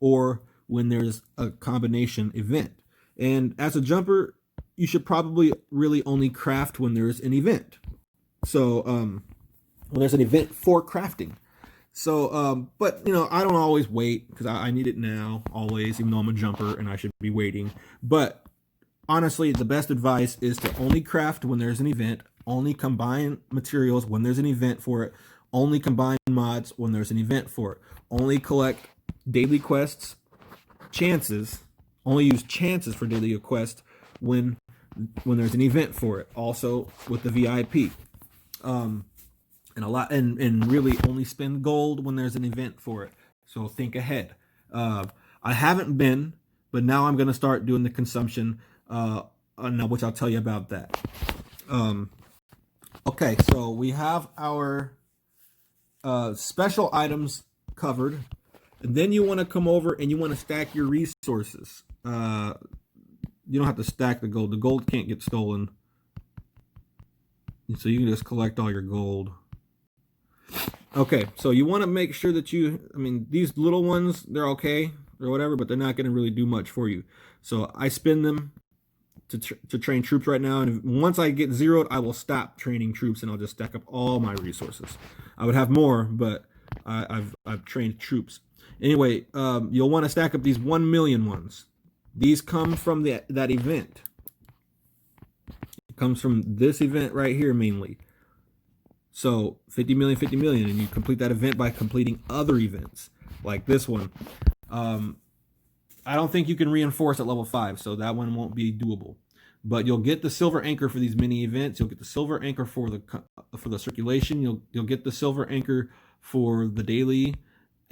or when there's a combination event. And as a jumper, you should probably really only craft when there's an event. So when there's an event for crafting. So, but I don't always wait because I need it now, always, even though I'm a jumper and I should be waiting. But honestly, the best advice is to only craft when there's an event, only combine materials when there's an event for it, only combine mods when there's an event for it, only collect daily quests, chances, only use chances for daily quests when there's an event for it. Also with the VIP. And really only spend gold when there's an event for it. So think ahead. I haven't been, but now I'm going to start doing the consumption, which I'll tell you about that. Okay, so we have our special items covered. And then you want to come over and you want to stack your resources. You don't have to stack the gold. The gold can't get stolen. So you can just collect all your gold. Okay, so you want to make sure that these little ones, they're okay or whatever, but they're not going to really do much for you. So I spend them to train troops right now, and once I get zeroed, I will stop training troops and I'll just stack up all my resources. I would have more, but I've trained troops. Anyway, you'll want to stack up these 1 million ones. These come from that event. It comes from this event right here mainly. So 50 million, 50 million, and you complete that event by completing other events like this one. I don't think you can reinforce at level 5, so that one won't be doable. But you'll get the silver anchor for these mini events. You'll get the silver anchor for the circulation. You'll get the silver anchor for the daily,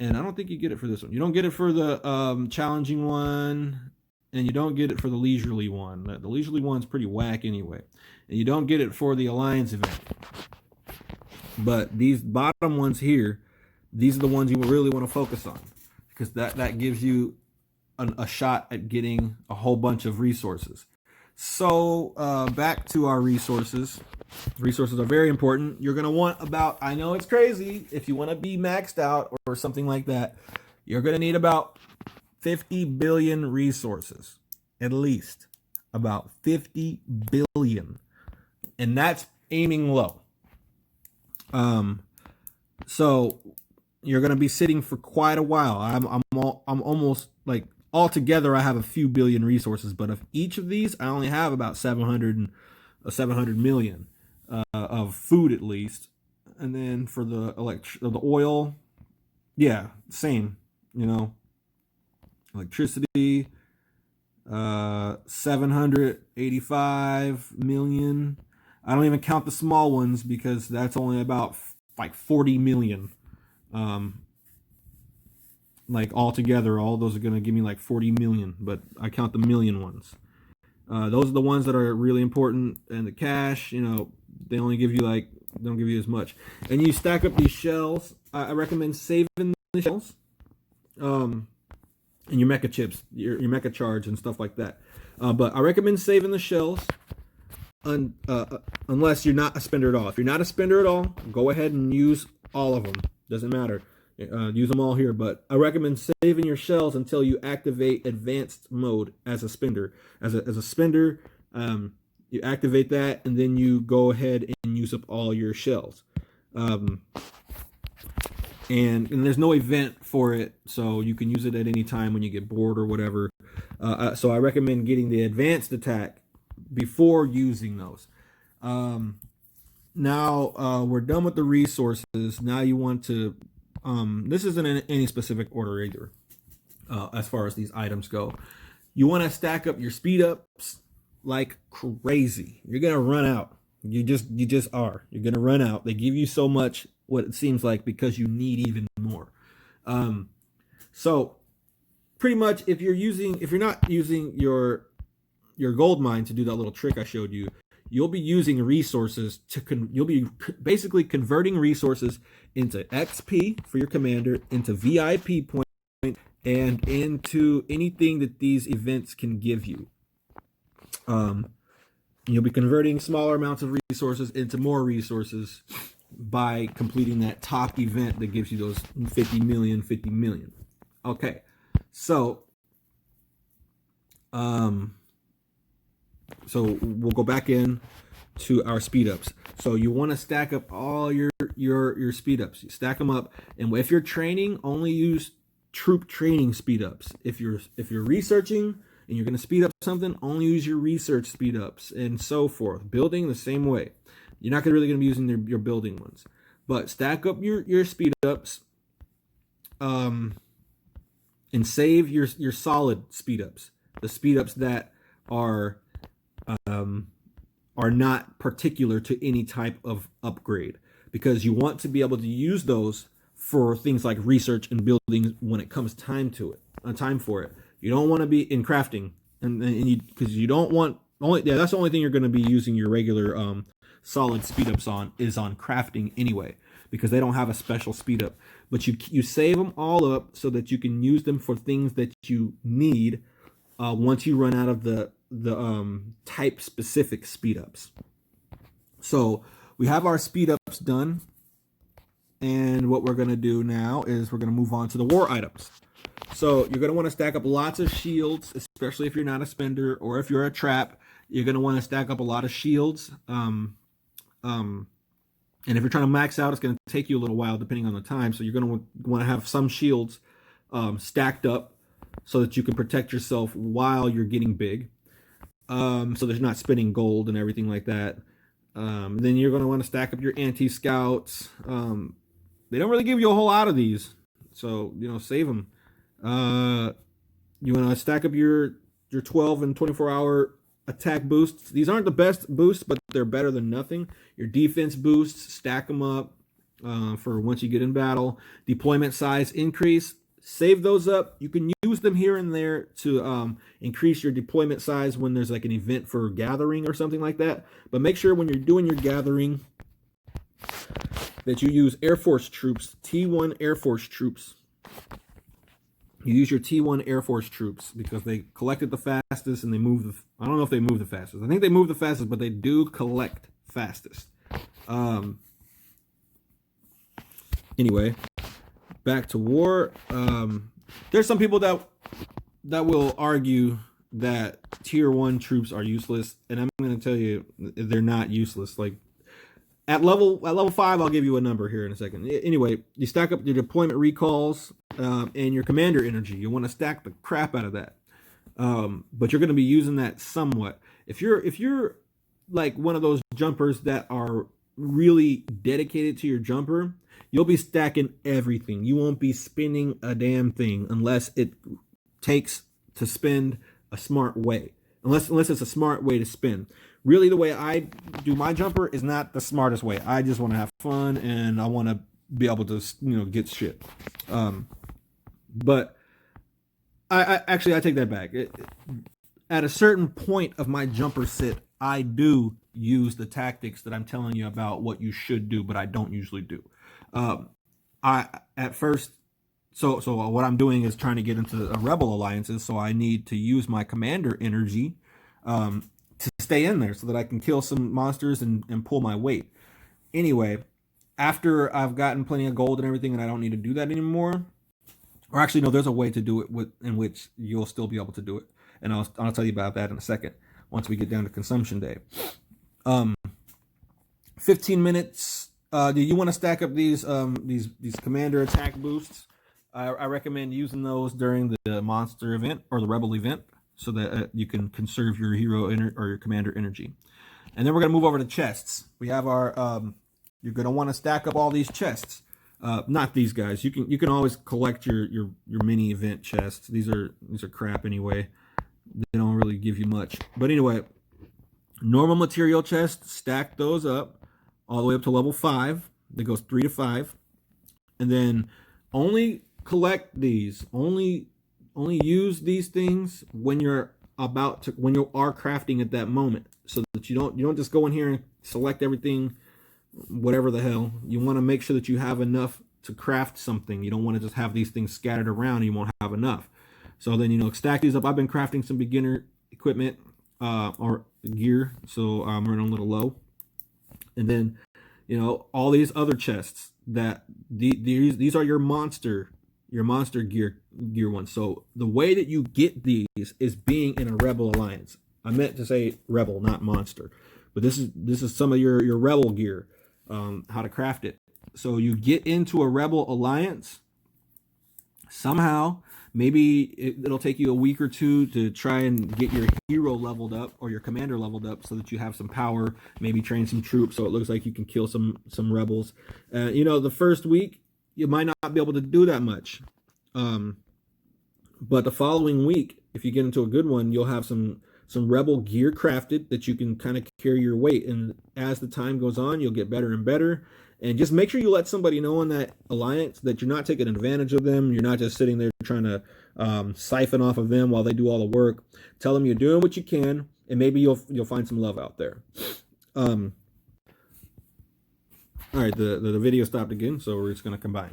and I don't think you get it for this one. You don't get it for the challenging one, and you don't get it for the leisurely one. The leisurely one's pretty whack anyway, and you don't get it for the alliance event. But these bottom ones here, these are the ones you really want to focus on, because that gives you a shot at getting a whole bunch of resources. So back to our resources. Resources are very important. You're going to want about, I know it's crazy, if you want to be maxed out or something like that, you're going to need about 50 billion resources. At least about 50 billion. And that's aiming low. So you're going to be sitting for quite a while. I'm almost like, altogether I have a few billion resources, but of each of these I only have about 700 million of food at least. And then for the oil, yeah, same, electricity, 785 million. I don't even count the small ones because that's only about like 40 million. Like altogether, all those are going to give me like 40 million, but I count the million ones. Those are the ones that are really important, and the cash, they only give you don't give you as much. And you stack up these shells. I recommend saving the shells, and your mecha chips, your mecha charge and stuff like that. But I recommend saving the shells. Unless you're not a spender at all. If you're not a spender at all, go ahead and use all of them. Doesn't matter. Use them all here. But I recommend saving your shells until you activate advanced mode as a spender. As a spender, you activate that, and then you go ahead and use up all your shells. And there's no event for it, so you can use it at any time when you get bored or whatever. So I recommend getting the advanced attack before using those. Now we're done with the resources. Now you want to this isn't in any specific order either, as far as these items go. You want to stack up your speed ups like crazy. You're gonna run out. You just are. You're gonna run out. They give you so much, what it seems like, because you need even more. So pretty much, if you're not using your Goldmine to do that little trick I showed you, you'll be using resources you'll be basically converting resources into XP for your commander, into VIP points, and into anything that these events can give you. You'll be converting smaller amounts of resources into more resources by completing that top event that gives you those 50 million. Okay, so we'll go back in to our speed ups. So you want to stack up all your speed ups. You stack them up, and if you're training, only use troop training speed ups. If you're researching and you're going to speed up something, only use your research speed ups, and so forth. Building the same way. You're not really going to be using your building ones, but stack up your speed ups, and save your solid speed ups. The speed ups that are not particular to any type of upgrade, because you want to be able to use those for things like research and building when it comes time for it. You don't want to be in crafting, because you don't want that's the only thing you're going to be using your regular solid speed ups on, is on crafting anyway. because they don't have a special speed up. But you save them all up so that you can use them for things that you need once you run out of the type specific speed ups. So we have our speed ups done, and what we're going to do now is we're going to move on to the war items. So you're going to want to stack up lots of shields, especially if you're not a spender or if you're a trap. You're going to want to stack up a lot of shields. And if you're trying to max out, it's going to take you a little while depending on the time. So you're going to want to have some shields stacked up so that you can protect yourself while you're getting big. So there's not spinning gold and everything like that. Then you're going to want to stack up your anti-scouts. They don't really give you a whole lot of these, so save them. You want to stack up your 12 and 24-hour attack boosts. These aren't the best boosts, but they're better than nothing. Your defense boosts, stack them up for once you get in battle. Deployment size increase, save those up. You can use them here and there to increase your deployment size when there's like an event for gathering or something like that. But make sure when you're doing your gathering that you use Air Force troops, T1 Air Force troops. You use your T1 Air Force troops because they collected the fastest and they move I don't know if they move the fastest. I think they move the fastest, but they do collect fastest. Anyway, back to war. There's some people that will argue that tier 1 troops are useless, and I'm going to tell you they're not useless. Like at level 5, I'll give you a number here in a second. Anyway, you stack up your deployment recalls and your commander energy. You want to stack the crap out of that, but you're going to be using that somewhat. If you're like one of those jumpers that are really dedicated to your jumper, you'll be stacking everything. You won't be spinning a damn thing unless it takes to spend a smart way. Unless it's a smart way to spin. Really, the way I do my jumper is not the smartest way. I just want to have fun and I want to be able to get shit. But I take that back. At a certain point of my jumper sit, I do use the tactics that I'm telling you about what you should do, but I don't usually do. So what I'm doing is trying to get into rebel alliances, so I need to use my commander energy to stay in there so that I can kill some monsters and pull my weight. Anyway, after I've gotten plenty of gold and everything and I don't need to do that anymore, or actually no, there's a way to do it in which you'll still be able to do it, and I'll tell you about that in a second once we get down to consumption day. 15 minutes. Do you want to stack up these commander attack boosts? I recommend using those during the monster event or the rebel event so that you can conserve your hero or your commander energy. And then we're going to move over to chests. We have our you're going to want to stack up all these chests. Not these guys. You can always collect your mini event chests. These are crap anyway. They don't really give you much. But anyway, normal material chests, stack those up all the way up to level 5. That goes 3 to 5. And then only collect these. Only use these things when you are crafting at that moment, so that you don't just go in here and select everything, whatever the hell. You want to make sure that you have enough to craft something. You don't want to just have these things scattered around and you won't have enough. So then stack these up. I've been crafting some beginner equipment or gear, so I'm running a little low. And then all these other chests that these are your monster gear ones. So the way that you get these is being in a rebel alliance. I meant to say rebel, not monster, but this is some of your rebel gear, how to craft it. So you get into a rebel alliance somehow. Maybe it'll take you a week or two to try and get your hero leveled up or your commander leveled up so that you have some power, maybe train some troops so it looks like you can kill some rebels. The first week you might not be able to do that much, but the following week, if you get into a good one, you'll have some rebel gear crafted that you can kind of carry your weight. And as the time goes on, you'll get better and better. And just make sure you let somebody know in that alliance that you're not taking advantage of them. You're not just sitting there trying to siphon off of them while they do all the work. Tell them you're doing what you can, and maybe you'll find some love out there. All right, the video stopped again, so we're just gonna combine.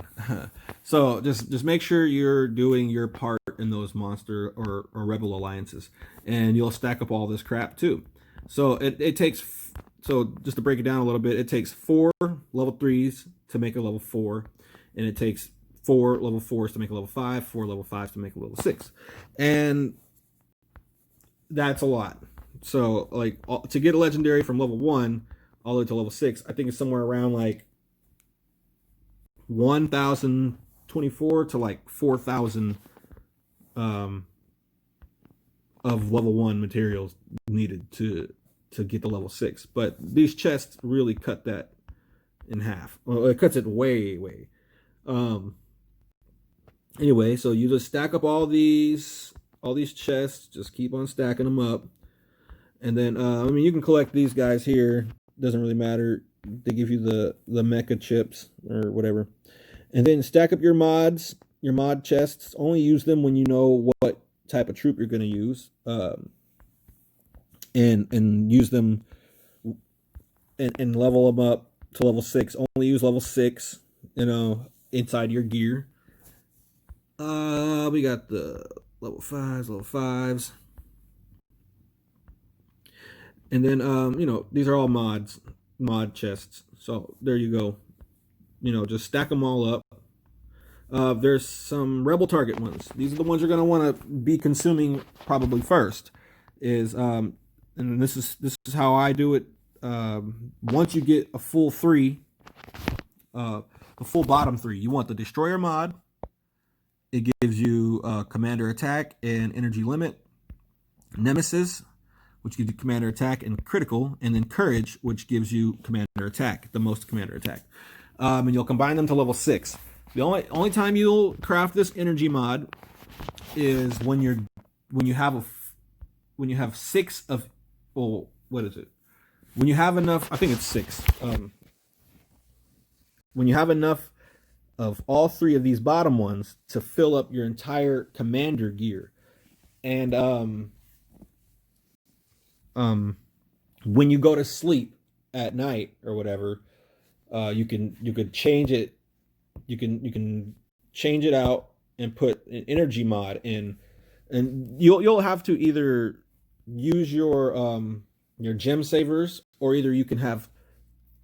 So just make sure you're doing your part in those monster or rebel alliances, and you'll stack up all this crap too. So it takes, so just to break it down a little bit, it takes 4 level 3s to make a level 4, and it takes 4 level 4s to make a level 5, 4 level 5s to make a level 6, and that's a lot. So like to get a legendary from level 1 all the way to level 6, I think it's somewhere around like 1,024 to like 4,000 of level 1 materials needed to get the level 6. But these chests really cut that in half. Well, it cuts it way. Anyway, so you just stack up all these chests, just keep on stacking them up. And then I mean, you can collect these guys here. Doesn't really matter. They give you the mecha chips or whatever. And then stack up your mods, your mod chests. Only use them when you know what type of troop you're going to use. And use them and level them up to level 6. Only use level 6, you know, inside your gear. We got the level 5s. And then, you know, these are all mod chests. So there you go. You know, just stack them all up. There's some rebel target ones. These are the ones you're going to want to be consuming probably first. And this is how I do it. Once you get a full 3, a full bottom 3, you want the destroyer mod. It gives you commander attack and energy limit. Nemesis, which gives you commander attack and critical, and then courage, which gives you commander attack, the most commander attack. And you'll combine them to level 6. The only time you'll craft this energy mod is when you have 6 of, well, what is it? When you have enough, I think it's 6. When you have enough of all 3 of these bottom ones to fill up your entire commander gear, and when you go to sleep at night or whatever, you could change it. You can change it out and put an energy mod in, and you'll have to either use your gem savers, or either you can have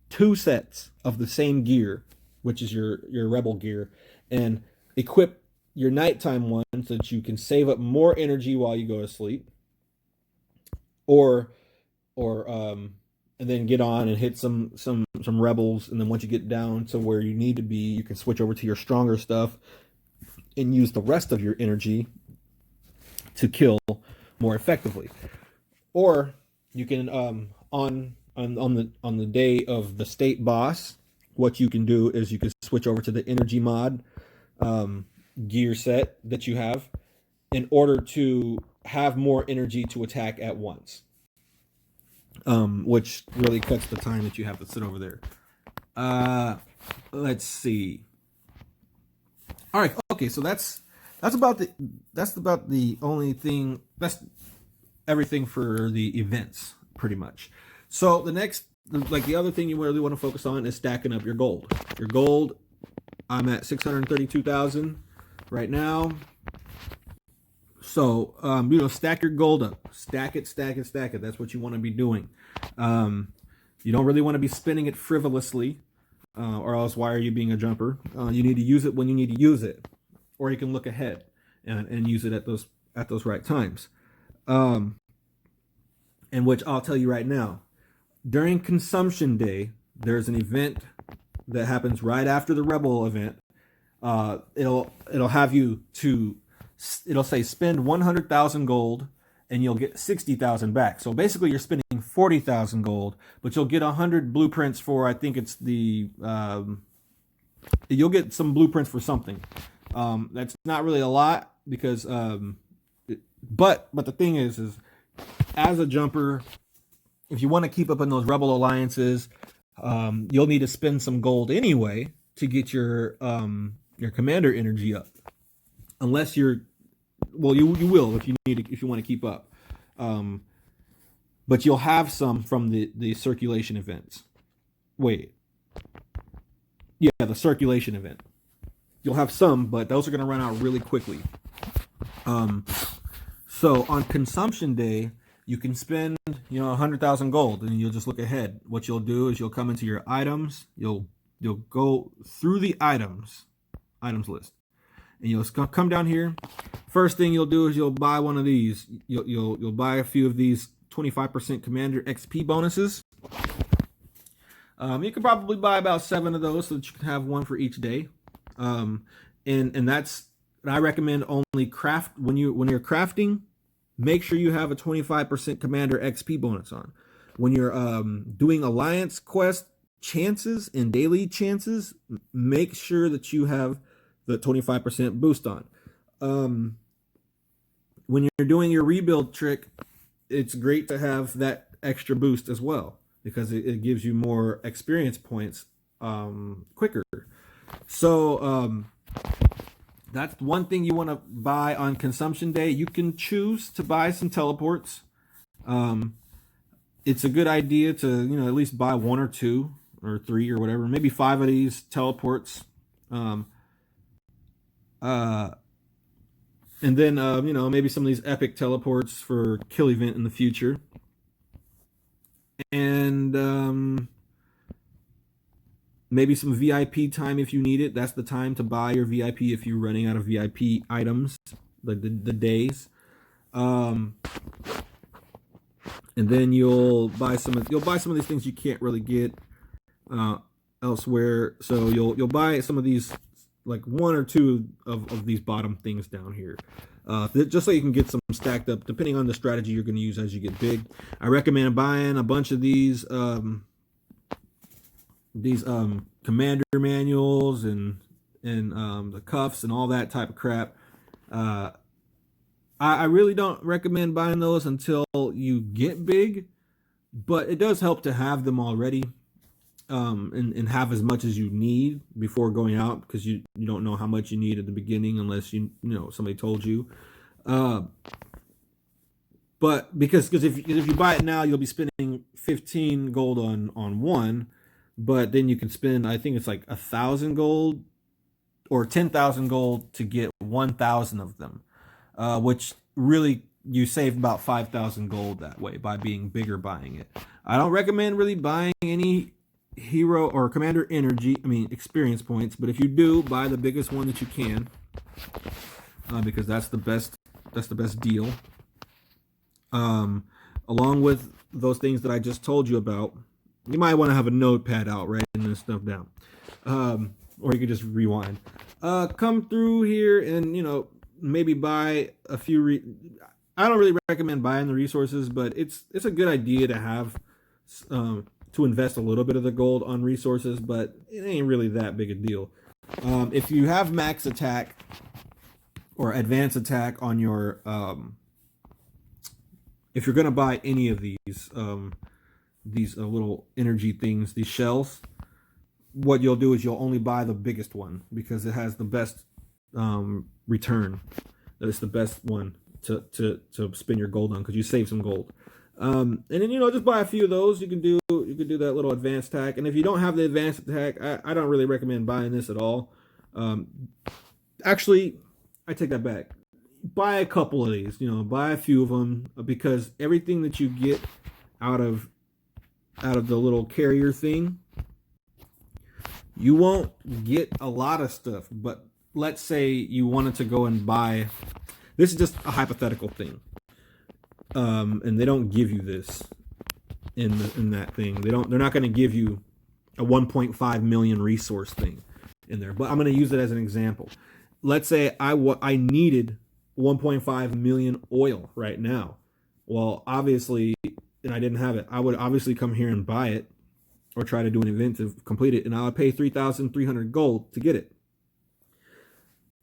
2 sets of the same gear, which is your rebel gear, and equip your nighttime one so that you can save up more energy while you go to sleep. Or and then get on and hit some rebels, and then once you get down to where you need to be, you can switch over to your stronger stuff and use the rest of your energy to kill more effectively. Or you can on the day of the state boss, what you can do is you can switch over to the energy mod gear set that you have in order to have more energy to attack at once, which really cuts the time that you have to sit over there. Let's see. All right, okay, so that's about the only thing. That's everything for the events, pretty much. So the next, like the other thing you really want to focus on is stacking up your gold. Your gold, I'm at 632,000 right now. So, you know, stack your gold up. Stack it. That's what you want to be doing. You don't really want to be spending it frivolously, or else why are you being a jumper? You need to use it when you need to use it. Or you can look ahead and use it at those right times. And which I'll tell you right now. During Consumption Day, there's an event that happens right after the Rebel event. It'll have you to... It'll say spend 100,000 gold and you'll get 60,000 back. So basically you're spending 40,000 gold, but you'll get 100 blueprints for, I think it's the, you'll get some blueprints for something. That's not really a lot because, but the thing is as a jumper, if you want to keep up in those rebel alliances, you'll need to spend some gold anyway to get your commander energy up. Unless you're, well, you will if you want to keep up, but you'll have some from the circulation events. Wait, Yeah, the circulation event. You'll have some, but those are going to run out really quickly. So on consumption day, you can spend 100,000 gold, and you'll just look ahead. What you'll do is you'll come into your items. You'll go through the items list, and you'll come down here. First thing you'll do is you'll buy one of these. You'll buy a few of these 25% Commander XP bonuses. You could probably buy about 7 of those so that you can have one for each day. And I recommend only craft when you're crafting. Make sure you have a 25% Commander XP bonus on. When you're doing Alliance quest chances and daily chances, make sure that you have the 25% boost on. When you're doing your rebuild trick, it's great to have that extra boost as well, because it gives you more experience points quicker. So that's one thing you want to buy on consumption day. You can choose to buy some teleports. It's a good idea to at least buy 1 or 2 or 3 or whatever, maybe 5 of these teleports. And then maybe some of these epic teleports for kill event in the future. And maybe some VIP time if you need it. That's the time to buy your VIP if you're running out of VIP items, the days. And then you'll buy some of these things you can't really get elsewhere. So you'll buy some of these, like 1 or 2 of these bottom things down here. Just so you can get some stacked up, depending on the strategy you're going to use as you get big. I recommend buying a bunch of these commander manuals and the cuffs and all that type of crap. I really don't recommend buying those until you get big, but it does help to have them already, and have as much as you need before going out, because you don't know how much you need at the beginning unless somebody told you. But because if you buy it now, you'll be spending 15 gold on one. But then you can spend, I think it's like 1,000 gold or 10,000 gold to get 1,000 of them, which really you save about 5,000 gold that way by being bigger buying it. I don't recommend really buying any hero or commander experience points, but if you do, buy the biggest one that you can, because that's the best deal. Along with those things that I just told you about. You might want to have a notepad out, writing this stuff down. Or you could just rewind. Come through here and, maybe buy a few. I don't really recommend buying the resources, but it's a good idea to have, to invest a little bit of the gold on resources, but it ain't really that big a deal. If you have max attack or advanced attack on your, if you're going to buy any of these little energy things, these shells, what you'll do is you'll only buy the biggest one because it has the best return. It's the best one to spend your gold on, because you save some gold. And then just buy a few of those. You can do that little advanced attack. And if you don't have the advanced attack, I don't really recommend buying this at all. Actually, I take that back. Buy a couple of these. Buy a few of them, because everything that you get out of the little carrier thing, you won't get a lot of stuff. But let's say you wanted to go and buy, this is just a hypothetical thing, and they don't give you this in that thing. They're not going to give you a 1.5 million resource thing in there, but I'm going to use it as an example. Let's say I needed 1.5 million oil right now. Well, obviously, and I didn't have it, I would obviously come here and buy it, or try to do an event to complete it, and I would pay 3,300 gold to get it.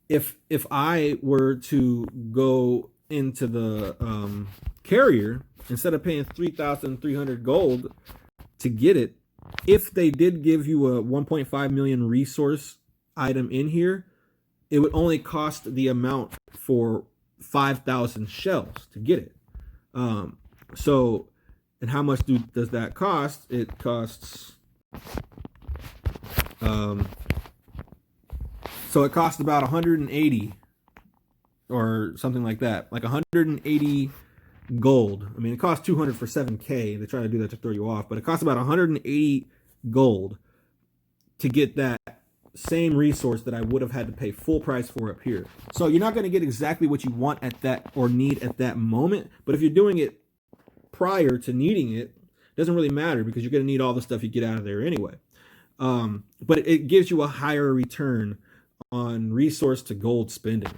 If I were to go into the carrier, instead of paying 3,300 gold to get it, if they did give you a 1.5 million resource item in here, it would only cost the amount for 5,000 shells to get it. And how much does that cost? It costs So it costs about 180 or something like that, like 180 gold. I mean, it costs 200 for 7K. They try to do that to throw you off, but it costs about 180 gold to get that same resource that I would have had to pay full price for up here. So you're not going to get exactly what you want at that or need at that moment, but if you're doing it prior to needing it, it doesn't really matter because you're going to need all the stuff you get out of there anyway. But it gives you a higher return on resource to gold spending.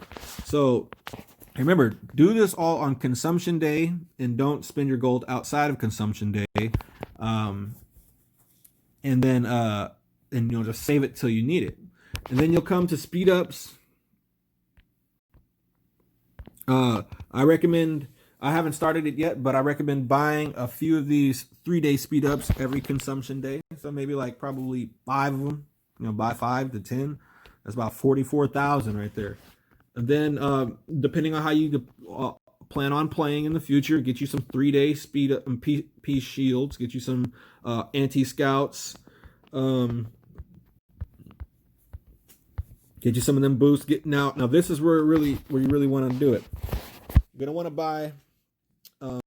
So remember, do this all on consumption day and don't spend your gold outside of consumption day. And then just save it till you need it. And then you'll come to Speedups. I recommend, I haven't started it yet, but I recommend buying a few of these 3-day Speedups every consumption day. So maybe like probably 5 of them, buy 5 to 10. That's about 44,000 right there. And then depending on how you plan on playing in the future, get you some 3-day speed up and peace shields, get you some anti-scouts, get you some of them boosts. Now this is where you really want to do it. You're gonna want to buy because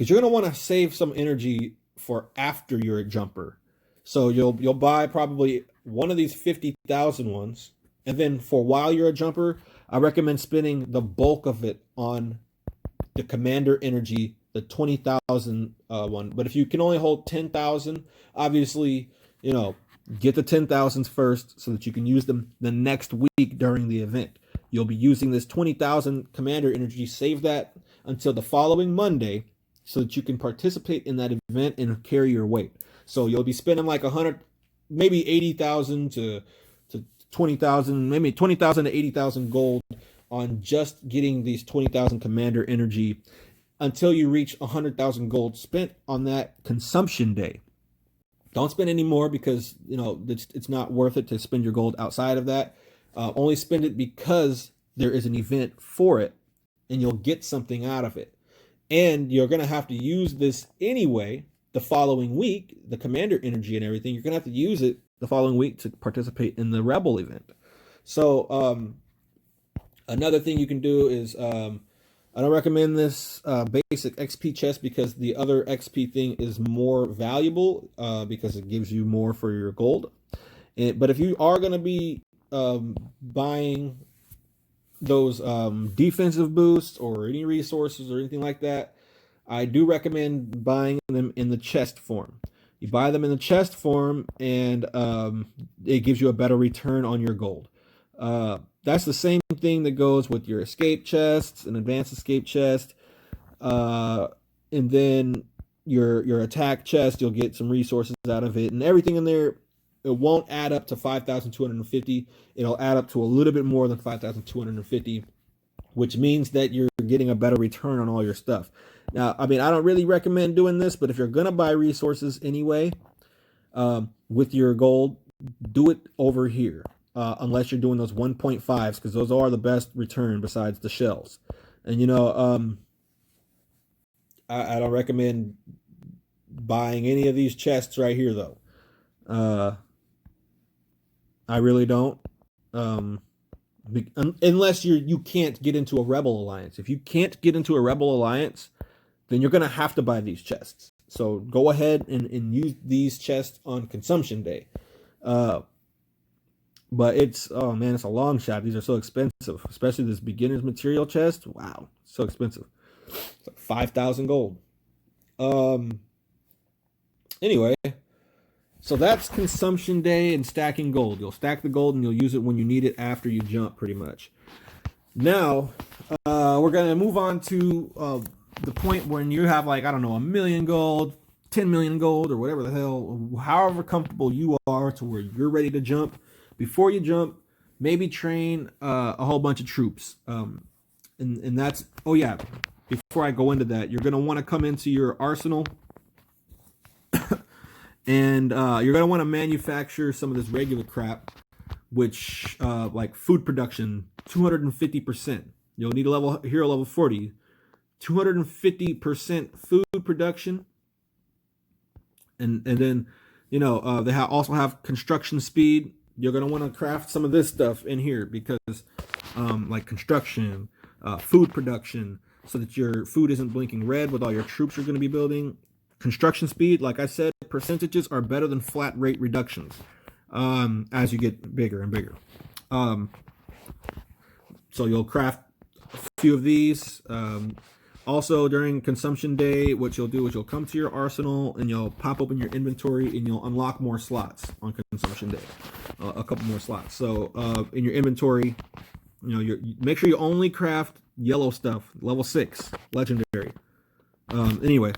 you're gonna want to save some energy for after you're a jumper. So you'll buy probably one of these 50,000 ones, and then for while you're a jumper, I recommend spending the bulk of it on the commander energy, the 20,000 one. But if you can only hold 10,000, obviously, get the 10,000s first so that you can use them the next week during the event. You'll be using this 20,000 commander energy. Save that until the following Monday so that you can participate in that event and carry your weight. So you'll be spending like 100, maybe 80,000 to 20,000, maybe 20,000 to 80,000 gold on just getting these 20,000 commander energy until you reach 100,000 gold spent on that consumption day. Don't spend any more because it's not worth it to spend your gold outside of that. Only spend it because there is an event for it and you'll get something out of it. And you're going to have to use this anyway the following week, the commander energy and everything. You're going to have to use it the following week to participate in the Rebel event. So another thing you can do is I don't recommend this basic XP chest because the other XP thing is more valuable because it gives you more for your gold. But if you are going to be buying those defensive boosts or any resources or anything like that, I do recommend buying them in the chest form. You buy them in the chest form and it gives you a better return on your gold. That's the same thing that goes with your escape chests, an advanced escape chest, and then your attack chest. You'll get some resources out of it, and everything in there. It won't add up to 5,250. It'll add up to a little bit more than 5,250, which means that you're getting a better return on all your stuff. Now, I mean, I don't really recommend doing this, but if you're gonna buy resources anyway, with your gold, do it over here. Unless you're doing those 1.5s, because those are the best return besides the shells. And I don't recommend buying any of these chests right here though. I really don't. Unless you can't get into a Rebel Alliance. If you can't get into a Rebel Alliance, then you're gonna have to buy these chests. So go ahead and use these chests on consumption day. But it's a long shot. These are so expensive, especially this beginner's material chest. Wow, so expensive. It's like 5,000 gold. Anyway, so that's consumption day and stacking gold. You'll stack the gold and you'll use it when you need it after you jump, pretty much. Now, we're gonna move on to the point when you have like, I don't know, 1 million gold, 10 million gold, or whatever the hell, however comfortable you are to where you're ready to jump. Before you jump, maybe train a whole bunch of troops. And that's, oh yeah, before I go into that, you're going to want to come into your arsenal. And you're going to want to manufacture some of this regular crap, which like food production, 250%. You'll need a hero level 40. 250% food production. And then, they also have construction speed. you're going to want to craft some of this stuff in here because like construction, food production, so that your food isn't blinking red with all your troops you're going to be building. Construction speed, like I said, percentages are better than flat rate reductions as you get bigger and bigger. So you'll craft a few of these. Also, during consumption day, what you'll do is you'll come to your arsenal and you'll pop open your inventory and you'll unlock more slots on consumption day, a couple more slots. So in your inventory, you make sure you only craft yellow stuff, level 6, legendary. Anyway,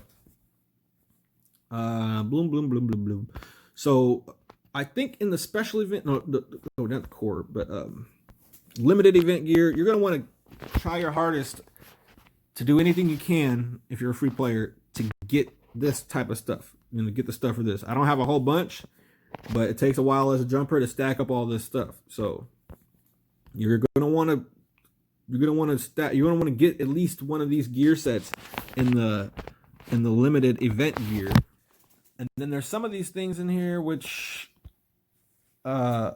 bloom, bloom, bloom, bloom, bloom. So I think in the special event, no, not the core, but limited event gear, you're going to want to try your hardest to do anything you can if you're a free player to get this type of stuff, get the stuff for this. I don't have a whole bunch, but it takes a while as a jumper to stack up all this stuff. So you're gonna want to get at least one of these gear sets in the limited event gear. And then there's some of these things in here which yeah,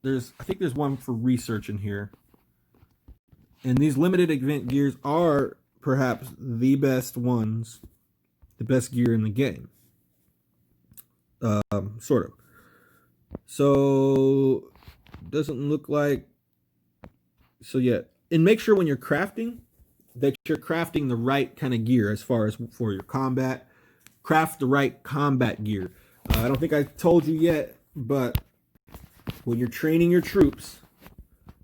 I think there's one for research in here. And these limited event gears are perhaps the best ones, the best gear in the game. Sort of. So, doesn't look like... So yeah, and make sure when you're crafting, that you're crafting the right kind of gear as far as for your combat. Craft the right combat gear. I don't think I told you yet, but when you're training your troops,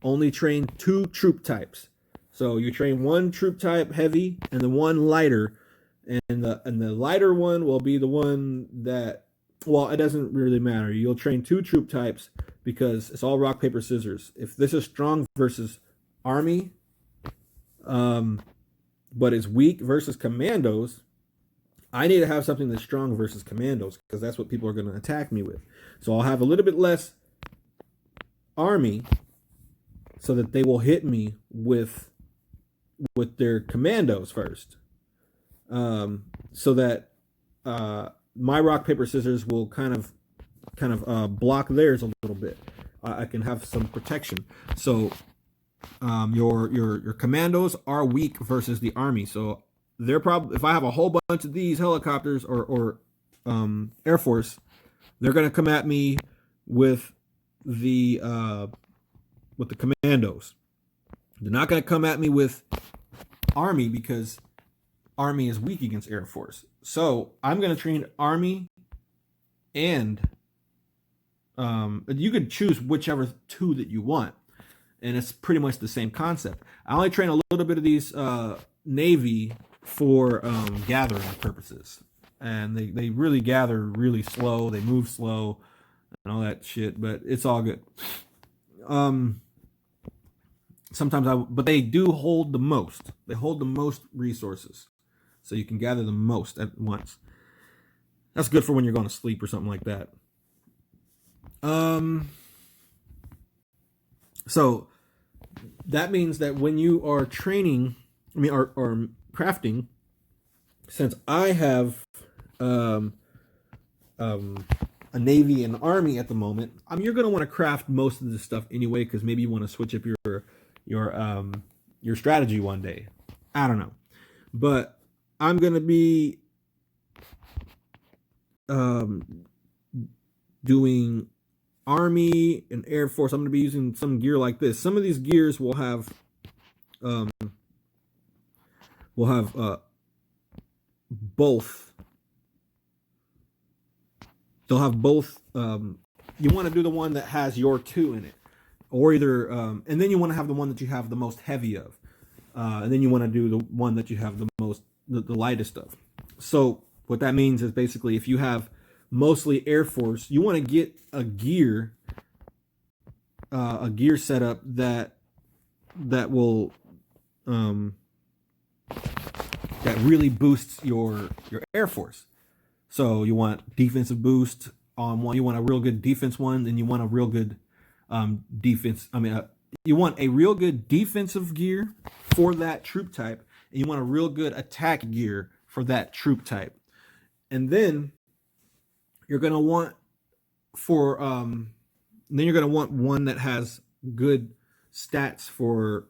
only train 2 troop types. So you train 1 troop type heavy and then 1 lighter, and the lighter one will be the one that, well, it doesn't really matter. You'll train 2 troop types because it's all rock paper scissors. If this is strong versus army, but it's weak versus commandos, I need to have something that's strong versus commandos because that's what people are going to attack me with. So I'll have a little bit less army so that they will hit me with their commandos first, so that my rock paper scissors will kind of block theirs a little bit. I can have some protection. So your commandos are weak versus the army. So they're probably, if I have a whole bunch of these helicopters or Air Force, they're going to come at me with the commandos. They're not going to come at me with army because army is weak against Air Force. So I'm going to train army and you could choose whichever 2 that you want. And it's pretty much the same concept. I only train a little bit of these Navy for gathering purposes. And they really gather really slow. They move slow and all that shit. But it's all good. But they do hold the most. They hold the most resources. So you can gather the most at once. That's good for when you're going to sleep or something like that. So that means that when you are training, or crafting, since I have a Navy and Army at the moment, you're going to want to craft most of this stuff anyway, because maybe you want to switch up your strategy one day. I don't know, but I'm going to be doing Army and Air Force. I'm going to be using some gear like this. Some of these gears will have both. They'll have both. You want to do the one that has your 2 in it, or either, and then you want to have the one that you have the most heavy of, and then you want to do the one that you have the most, the lightest of. So what that means is basically, if you have mostly Air Force, you want to get a gear setup that will that really boosts your Air Force. So you want defensive boost on one. You want a real good defense one, and you want a real good defense. You want a real good defensive gear for that troop type, and you want a real good attack gear for that troop type. And then you're gonna want for then you're going to want one that has good stats for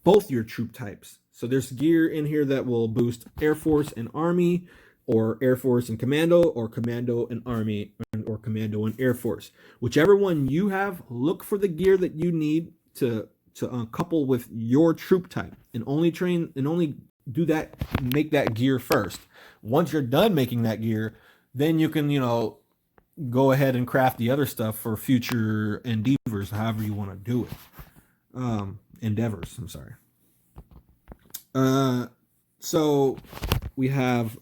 both your troop types. So there's gear in here that will boost Air Force and Army, or Air Force and Commando, or Commando and Army, or Commando and Air Force. Whichever one you have, look for the gear that you need to couple with your troop type, and only do that, make that gear first. Once you're done making that gear, then you can, go ahead and craft the other stuff for future endeavors, however you want to do it. Endeavors, I'm sorry. So we have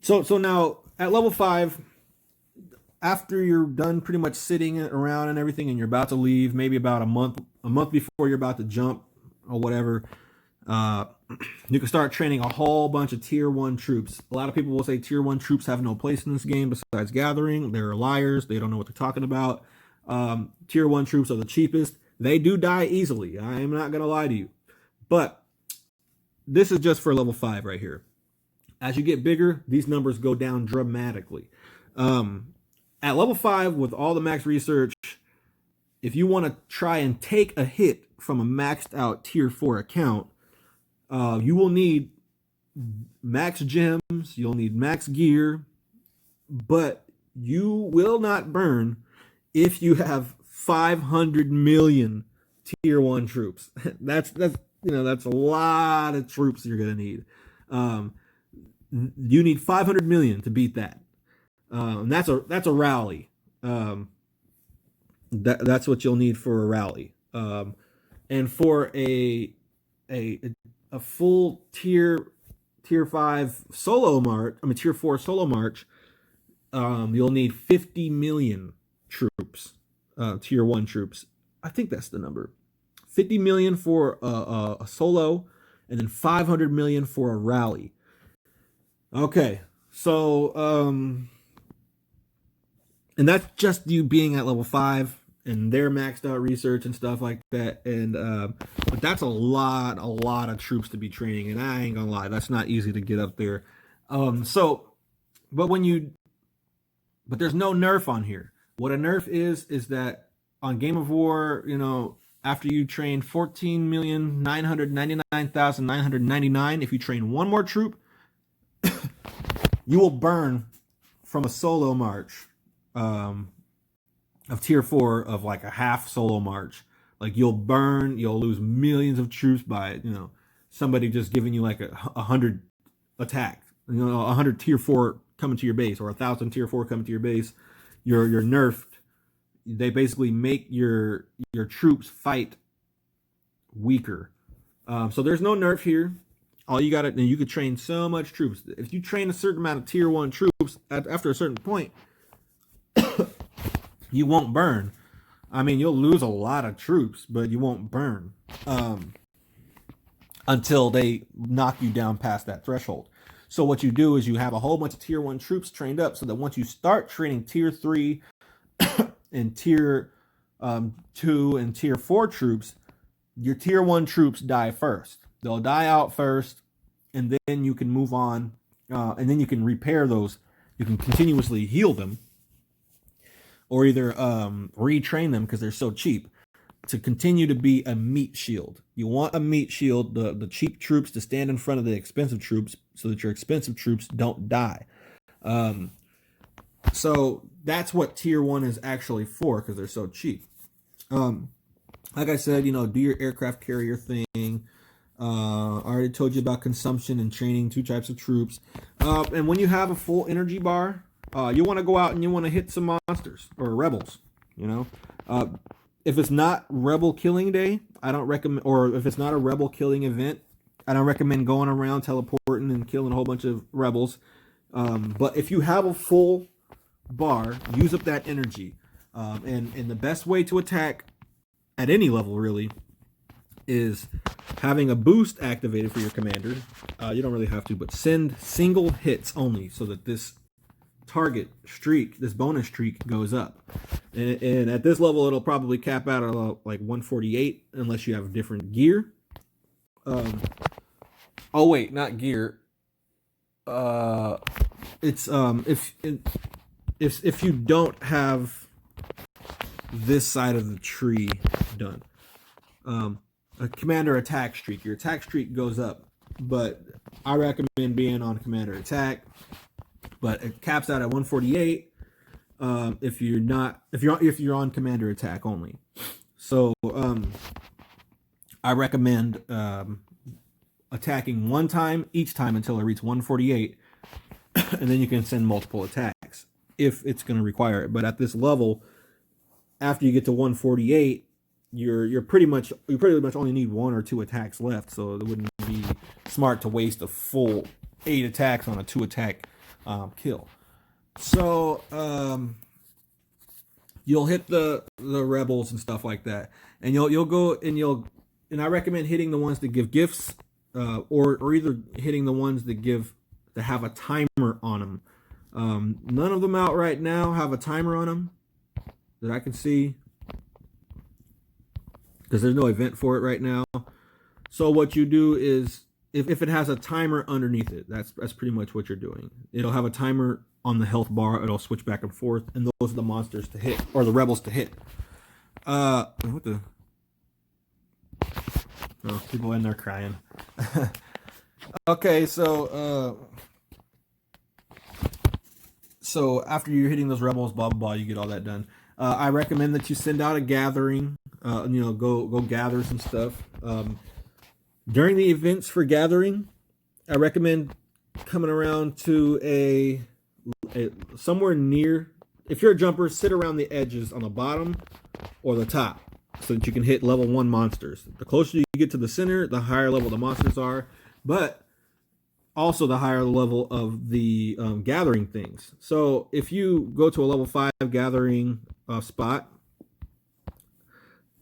so now at level 5, after you're done pretty much sitting around and everything, and you're about to leave, maybe about a month before you're about to jump or whatever, you can start training a whole bunch of tier 1 troops. A lot of people will say tier 1 troops have no place in this game besides gathering. They're liars. They don't know what they're talking about. Tier 1 troops are the cheapest. They do die easily. I am not going to lie to you. But this is just for level 5 right here. As you get bigger, these numbers go down dramatically. At level 5, with all the max research, if you want to try and take a hit from a maxed out tier 4 account, you will need max gems, you'll need max gear, but you will not burn if you have 500 million tier 1 troops. That's a lot of troops you're going to need. You need 500 million to beat that. And that's a rally. That's what you'll need for a rally. And for a full tier 5 solo march, tier 4 solo march, you'll need 50 million troops, tier 1 troops. I think that's the number. 50 million for a solo, and then 500 million for a rally. Okay, so and that's just you being at level 5 and their maxed out research and stuff like that. And but that's a lot of troops to be training, and I ain't gonna lie, that's not easy to get up there. But there's no nerf on here. What a nerf is that on Game of War, after you train 14,999,999, if you train one more troop, you will burn from a solo march of tier 4 of like a half solo march. Like you'll lose millions of troops by somebody just giving you like 100 attack, 100 tier 4 coming to your base, or 1,000 tier 4 coming to your base. You're nerfed. They basically make your troops fight weaker. So there's no nerf here. All you gotta, and you could train so much troops. If you train a certain amount of tier 1 troops, after a certain point, you won't burn. You'll lose a lot of troops, but you won't burn until they knock you down past that threshold. So what you do is you have a whole bunch of tier 1 troops trained up, so that once you start training tier 3 and tier 2 and tier 4 troops, your tier 1 troops die first. They'll die out first, and then you can move on, and then you can repair those. You can continuously heal them, or either retrain them because they're so cheap, to continue to be a meat shield. You want a meat shield, the cheap troops to stand in front of the expensive troops, so that your expensive troops don't die. So that's what tier 1 is actually for, because they're so cheap. Like I said, do your aircraft carrier thing. I already told you about consumption and training 2 types of troops. And when you have a full energy bar, you want to go out and you want to hit some monsters or rebels. If it's not rebel killing day, I don't recommend, or if it's not a rebel killing event, I don't recommend going around teleporting and killing a whole bunch of rebels. But if you have a full bar, use up that energy. And the best way to attack at any level really is having a boost activated for your commander. You don't really have to, but send single hits only, so that this target streak, this bonus streak, goes up. And at this level, it'll probably cap out at like 148, unless you have different gear. Oh wait, not gear. It's if you don't have this side of the tree done. A commander attack streak. Your attack streak goes up, but I recommend being on commander attack. But it caps out at 148 if you're on commander attack only. So I recommend attacking one time each time until it reaches 148, and then you can send multiple attacks if it's going to require it. But at this level, after you get to 148, you pretty much only need 1 or 2 attacks left. So it wouldn't be smart to waste a full 8 attacks on a 2 attack kill. So you'll hit the rebels and stuff like that, and you'll go and I recommend hitting the ones that give gifts, or either hitting the ones that have a timer on them. None of them out right now have a timer on them that I can see, because there's no event for it right now. So what you do is, if it has a timer underneath it, that's pretty much what you're doing. It'll have a timer on the health bar. It'll switch back and forth, and those are the monsters to hit, or the rebels to hit. What the? Oh, people in there crying. Okay, so after you're hitting those rebels, blah blah blah, you get all that done. I recommend that you send out a gathering. Go gather some stuff. During the events for gathering, I recommend coming around to a somewhere near. If you're a jumper, sit around the edges on the bottom or the top, so that you can hit level 1 monsters. The closer you get to the center, the higher level the monsters are, but also the higher level of the gathering things. So if you go to a level 5 gathering spot,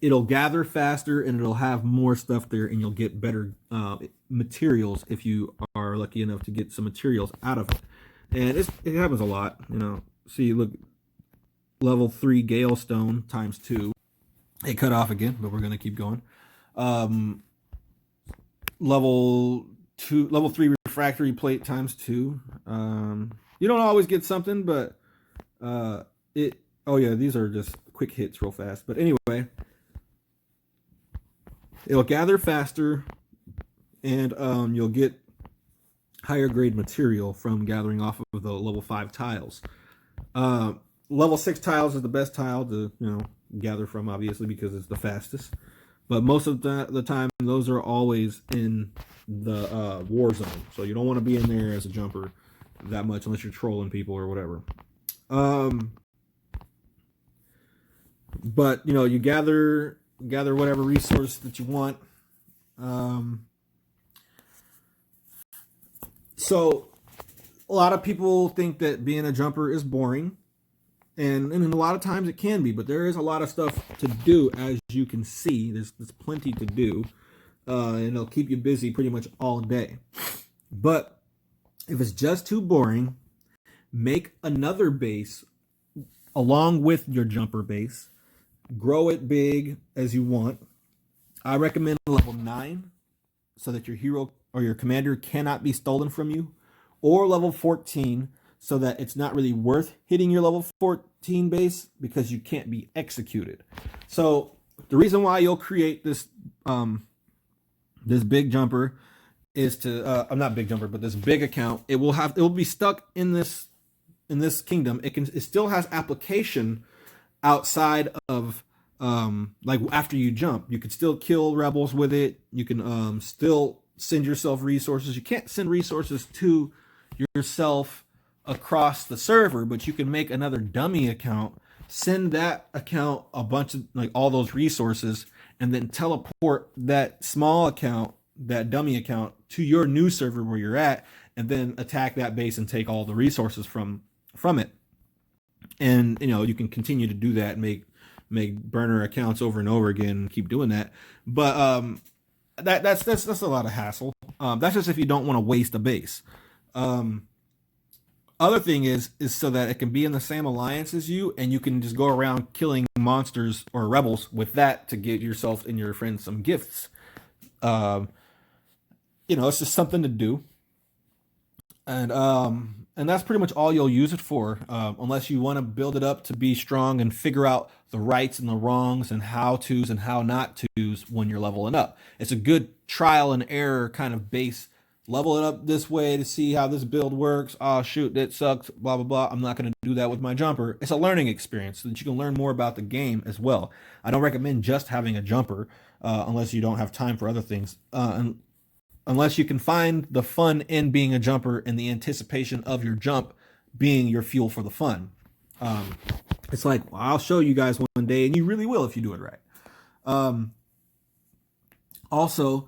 it'll gather faster and it'll have more stuff there, and you'll get better materials if you are lucky enough to get some materials out of it. And it happens a lot, See, look, level 3 Gale Stone times 2. It cut off again, but we're gonna keep going. Level 3 Refractory Plate times 2. You don't always get something, but oh yeah, these are just quick hits real fast. But anyway, it'll gather faster, and you'll get higher grade material from gathering off of the level 5 tiles. Level 6 tiles is the best tile to gather from, obviously, because it's the fastest. But most of the time, those are always in the war zone, so you don't want to be in there as a jumper that much unless you're trolling people or whatever. But you gather whatever resource that you want. So a lot of people think that being a jumper is boring, and a lot of times it can be, but there is a lot of stuff to do. As you can see, there's plenty to do, and it'll keep you busy pretty much all day. But if it's just too boring, make another base along with your jumper base. Grow it big as you want. I recommend level 9 so that your hero or your commander cannot be stolen from you, or level 14 so that it's not really worth hitting your level 14 base because you can't be executed. So the reason why you'll create this this big jumper is to not big jumper, but this big account. It will be stuck in this kingdom. It still has application outside of like after you jump. You can still kill rebels with it. You can still send yourself resources. You can't send resources to yourself across the server, but you can make another dummy account, send that account a bunch of all those resources, and then teleport that small account, that dummy account, to your new server where you're at, and then attack that base and take all the resources from it. And you can continue to do that, make burner accounts over and over again, and keep doing that. But that's a lot of hassle. That's just if you don't want to waste a base. Other thing is so that it can be in the same alliance as you, and you can just go around killing monsters or rebels with that to get yourself and your friends some gifts. It's just something to do. And And that's pretty much all you'll use it for, unless you want to build it up to be strong and figure out the rights and the wrongs and how to's and how not to's when you're leveling up. It's a good trial and error kind of base. Level it up this way to see how this build works. Oh shoot, that sucks, blah blah blah. I'm not going to do that with my jumper. It's a learning experience so that you can learn more about the game as well. I don't recommend just having a jumper unless you don't have time for other things. Unless you can find the fun in being a jumper and the anticipation of your jump being your fuel for the fun. It's like, well, I'll show you guys one day, and you really will if you do it right. Also,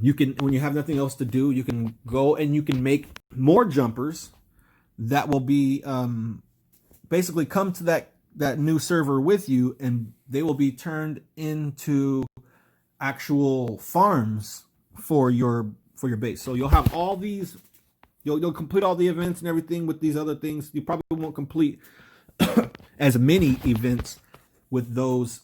you can, when you have nothing else to do, you can go and you can make more jumpers that will be basically come to that new server with you, and they will be turned into actual farms for your base. So you'll have all these, you'll complete all the events and everything with these other things. You probably won't complete as many events with those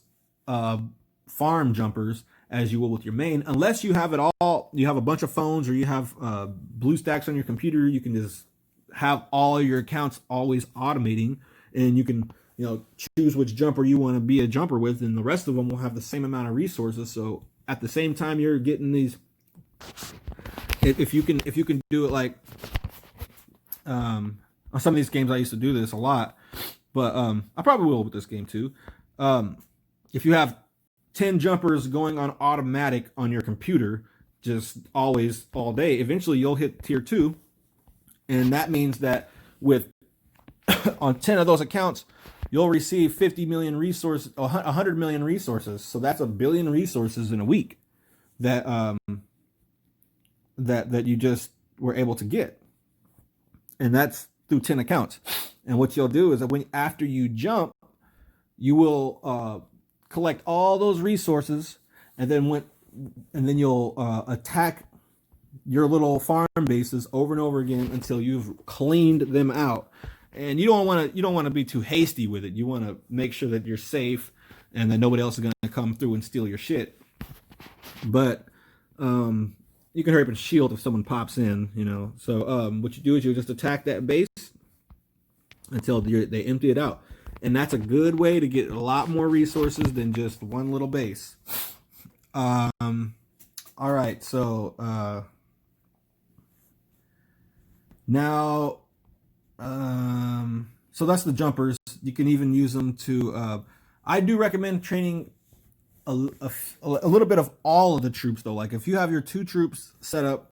farm jumpers as you will with your main, unless you have it all. You have a bunch of phones, or you have blue stacks on your computer. You can just have all your accounts always automating, and you can choose which jumper you want to be a jumper with, and the rest of them will have the same amount of resources. So at the same time you're getting these, if you can do it like on some of these games, I used to do this a lot, but I probably will with this game too. If you have 10 jumpers going on automatic on your computer, just always all day, eventually you'll hit tier 2, and that means that with on 10 of those accounts you'll receive 50 million resources, 100 million resources. So that's 1 billion resources in a week that that you just were able to get, and that's through 10 accounts. And what you'll do is that after you jump, you will collect all those resources, and then you'll attack your little farm bases over and over again until you've cleaned them out. And you don't want to be too hasty with it. You want to make sure that you're safe and that nobody else is going to come through and steal your shit. But you can hurry up and shield if someone pops in, So what you do is you just attack that base until they empty it out. And that's a good way to get a lot more resources than just one little base. All right, so now, so that's the jumpers. You can even use them to, I do recommend training a little bit of all of the troops though. Like if you have your 2 troops set up,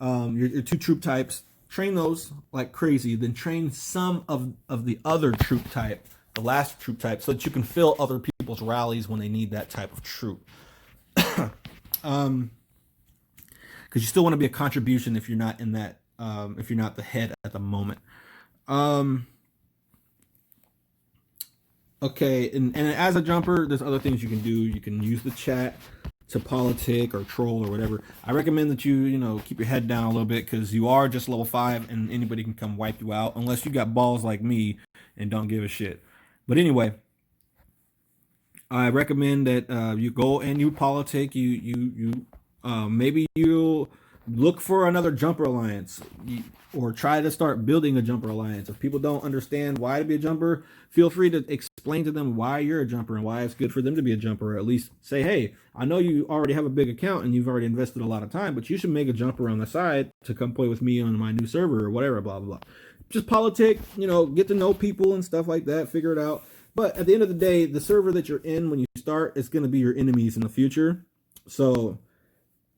your 2 troop types, train those like crazy, then train some of the other troop type, the last troop type, so that you can fill other people's rallies when they need that type of troop. Because you still want to be a contribution if you're not in that, if you're not the head at the moment. Okay, and as a jumper, there's other things you can do. You can use the chat to politic or troll or whatever. I recommend that you keep your head down a little bit, because you are just level 5 and anybody can come wipe you out unless you got balls like me and don't give a shit. But anyway, I recommend that you go and you politic. You maybe you look for another jumper alliance, or try to start building a jumper alliance. If people don't understand why to be a jumper, feel free to explain to them why you're a jumper and why it's good for them to be a jumper, or at least say, hey, I know you already have a big account and you've already invested a lot of time, but you should make a jumper on the side to come play with me on my new server or whatever, blah blah blah. Just politic, get to know people and stuff like that, figure it out. But at the end of the day, the server that you're in when you start is going to be your enemies in the future. So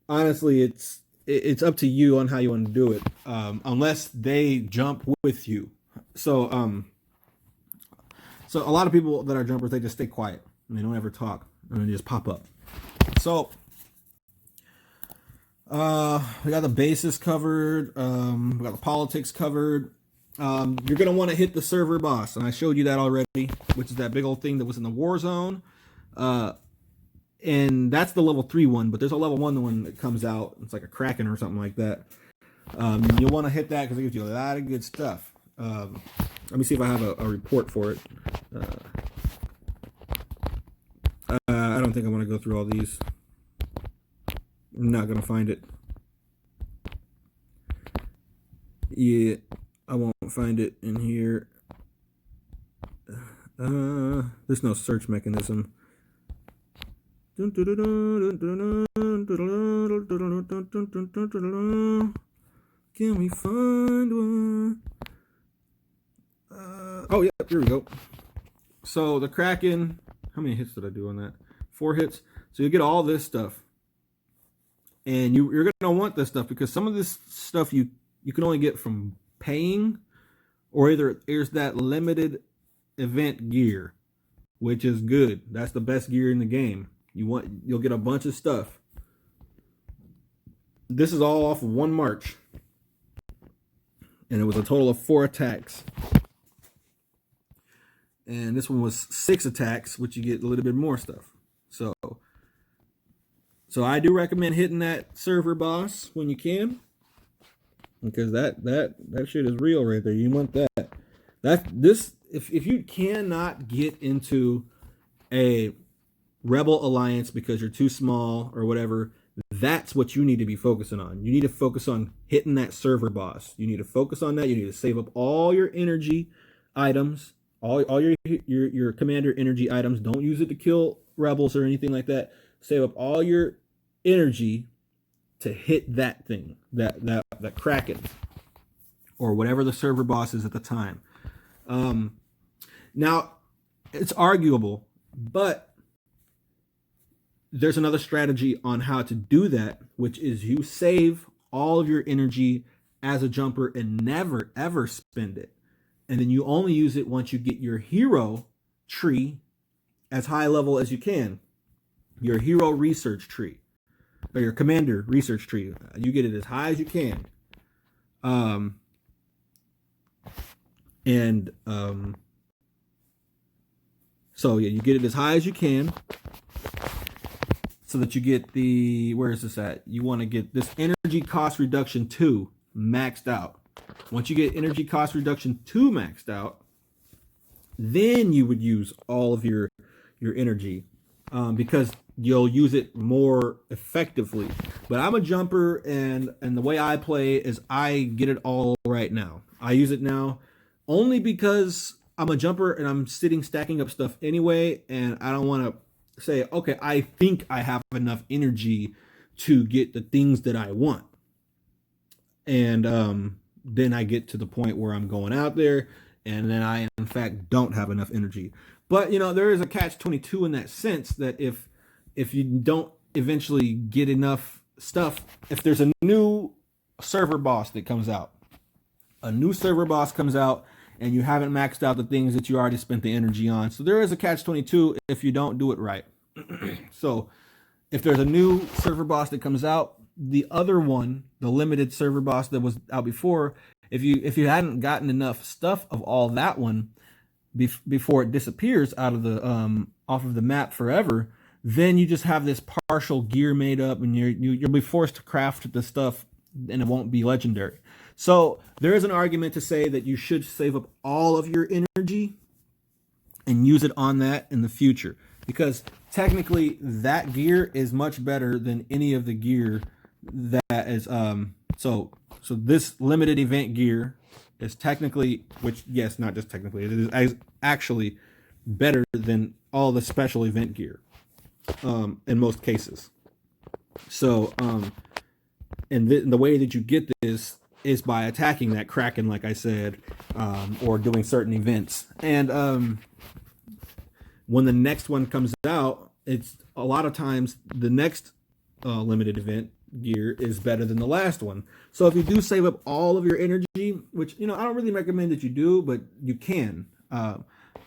honestly, it's up to you on how you want to do it, unless they jump with you. So a lot of people that are jumpers, they just stay quiet and they don't ever talk, and they just pop up. So we got the bases covered, we got the politics covered. You're gonna want to hit the server boss, and I showed you that already, which is that big old thing that was in the war zone. And that's the level 3 one, but there's a level 1 one that comes out. It's like a Kraken or something like that. You'll want to hit that because it gives you a lot of good stuff. Let me see if I have a report for it. I don't think I want to go through all these. I'm not going to find it. Yeah, I won't find it in here. There's no search mechanism. Can we find one? Oh, yeah, here we go. So the Kraken, how many hits did I do on that? 4 hits. So you get all this stuff. And you're going to want this stuff because some of this stuff you can only get from paying, or either there's that limited event gear, which is good. That's the best gear in the game. You'll get a bunch of stuff. This is all off of 1 march. And it was a total of 4 attacks. And this one was 6 attacks, which you get a little bit more stuff. So I do recommend hitting that server boss when you can, because that shit is real right there. You want that. If you cannot get into a Rebel Alliance because you're too small or whatever, that's what you need to be focusing on. You need to focus on hitting that server boss. You need to focus on that. You need to save up all your energy items, all your commander energy items. Don't use it to kill rebels or anything like that. Save up all your energy to hit that thing, that Kraken, or whatever the server boss is at the time. Now, it's arguable, but there's another strategy on how to do that, which is you save all of your energy as a jumper and never ever spend it, and then you only use it once you get your hero tree as high level as you can, your hero research tree, or your commander research tree. You get it as high as you can. So yeah, you get it as high as you can, so that you get the, where is this at? You want to get this energy cost reduction 2 maxed out. Once you get energy cost reduction 2 maxed out, then you would use all of your energy, because you'll use it more effectively. But I'm a jumper, and the way I play is I get it all right now. I use it now only because I'm a jumper and I'm sitting stacking up stuff anyway, and I don't want to say, okay, I think I have enough energy to get the things that I want. And then I get to the point where I'm going out there, and then I, in fact, don't have enough energy. But, there is a catch-22 in that sense, that if you don't eventually get enough stuff, if there's a new server boss that comes out, and you haven't maxed out the things that you already spent the energy on. So there is a catch-22 if you don't do it right. So if there's a new server boss that comes out, the other one, the limited server boss that was out before, if you hadn't gotten enough stuff of all that one before it disappears out of the off of the map forever, then you just have this partial gear made up, and you'll be forced to craft the stuff, and it won't be legendary. So there is an argument to say that you should save up all of your energy and use it on that in the future, because technically that gear is much better than any of the gear that is so this limited event gear is technically, which, yes, not just technically, it is actually better than all the special event gear in most cases. So and the way that you get this is by attacking that Kraken, like I said, or doing certain events. And when the next one comes out, it's a lot of times the next limited event gear is better than the last one. So if you do save up all of your energy, which I don't really recommend that you do, but you can.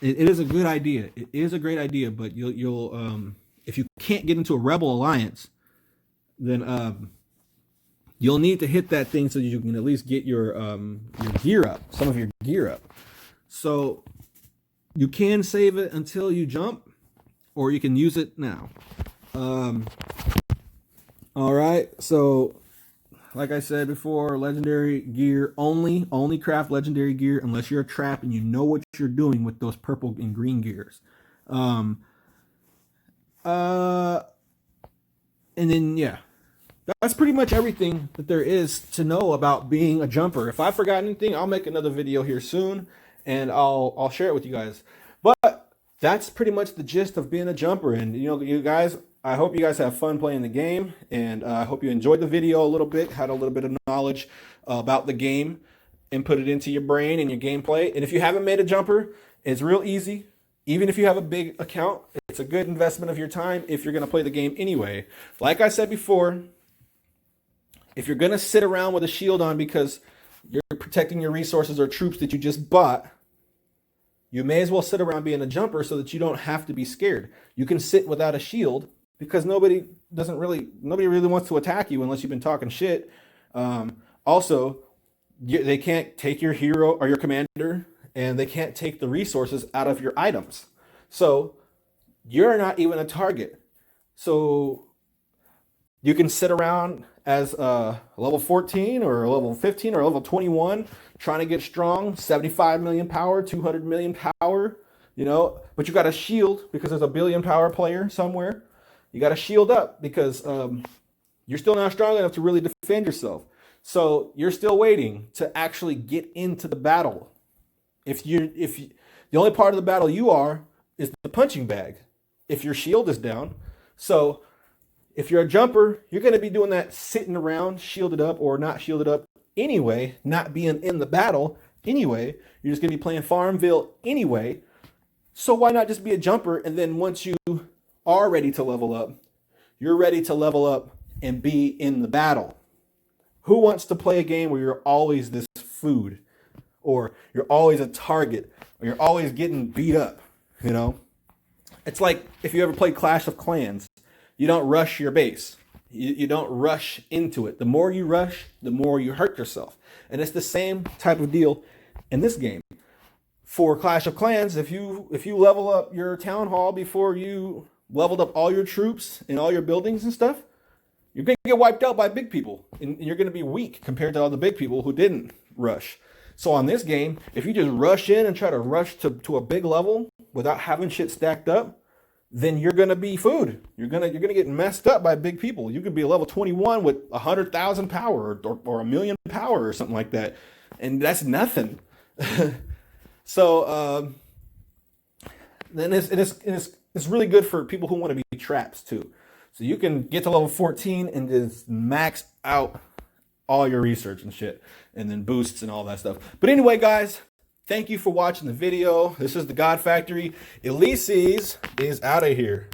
It is a good idea. It is a great idea, but you'll if you can't get into a Rebel Alliance, then you'll need to hit that thing so you can at least get your gear up, some of your gear up. So you can save it until you jump, or you can use it now. All right, so like I said before, legendary gear only craft legendary gear unless you're a trap and you know what you're doing with those purple and green gears. And then, yeah, that's pretty much everything that there is to know about being a jumper. If I forgot anything, I'll make another video here soon, and I'll share it with you guys. But that's pretty much the gist of being a jumper. And you guys, I hope you guys have fun playing the game, and I hope you enjoyed the video a little bit, had a little bit of knowledge about the game, and put it into your brain and your gameplay. And if you haven't made a jumper, it's real easy. Even if you have a big account, it's a good investment of your time if you're going to play the game anyway. Like I said before, if you're going to sit around with a shield on because you're protecting your resources or troops that you just bought, you may as well sit around being a jumper so that you don't have to be scared. You can sit without a shield because nobody really wants to attack you unless you've been talking shit. Also, they can't take your hero or your commander, and they can't take the resources out of your items. So you're not even a target. So you can sit around as a level 14 or a level 15 or a level 21 trying to get strong, 75 million power, 200 million power, but you got a shield because there's a billion power player somewhere. You got to shield up because you're still not strong enough to really defend yourself. So you're still waiting to actually get into the battle. If the only part of the battle you are is the punching bag, if your shield is down. So if you're a jumper, you're going to be doing that sitting around, shielded up or not shielded up anyway, not being in the battle anyway. You're just going to be playing Farmville anyway. So why not just be a jumper, and then once you are ready to level up, you're ready to level up and be in the battle. Who wants to play a game where you're always this food, or you're always a target, or you're always getting beat up? It's like if you ever played Clash of Clans, you don't rush your base. You don't rush into it. The more you rush, the more you hurt yourself. And it's the same type of deal in this game. For Clash of Clans, if you level up your town hall before you leveled up all your troops and all your buildings and stuff, you're going to get wiped out by big people. And you're going to be weak compared to all the big people who didn't rush. So on this game, if you just rush in and try to rush to a big level without having shit stacked up, then you're going to be food. You're going to get messed up by big people. You could be a level 21 with 100,000 power or a million power or something like that. And that's nothing. So then it's really good for people who want to be traps too. So you can get to level 14 and just max out all your research and shit, and then boosts and all that stuff. But anyway, guys, thank you for watching the video. This is the God Factory. Elyses is out of here.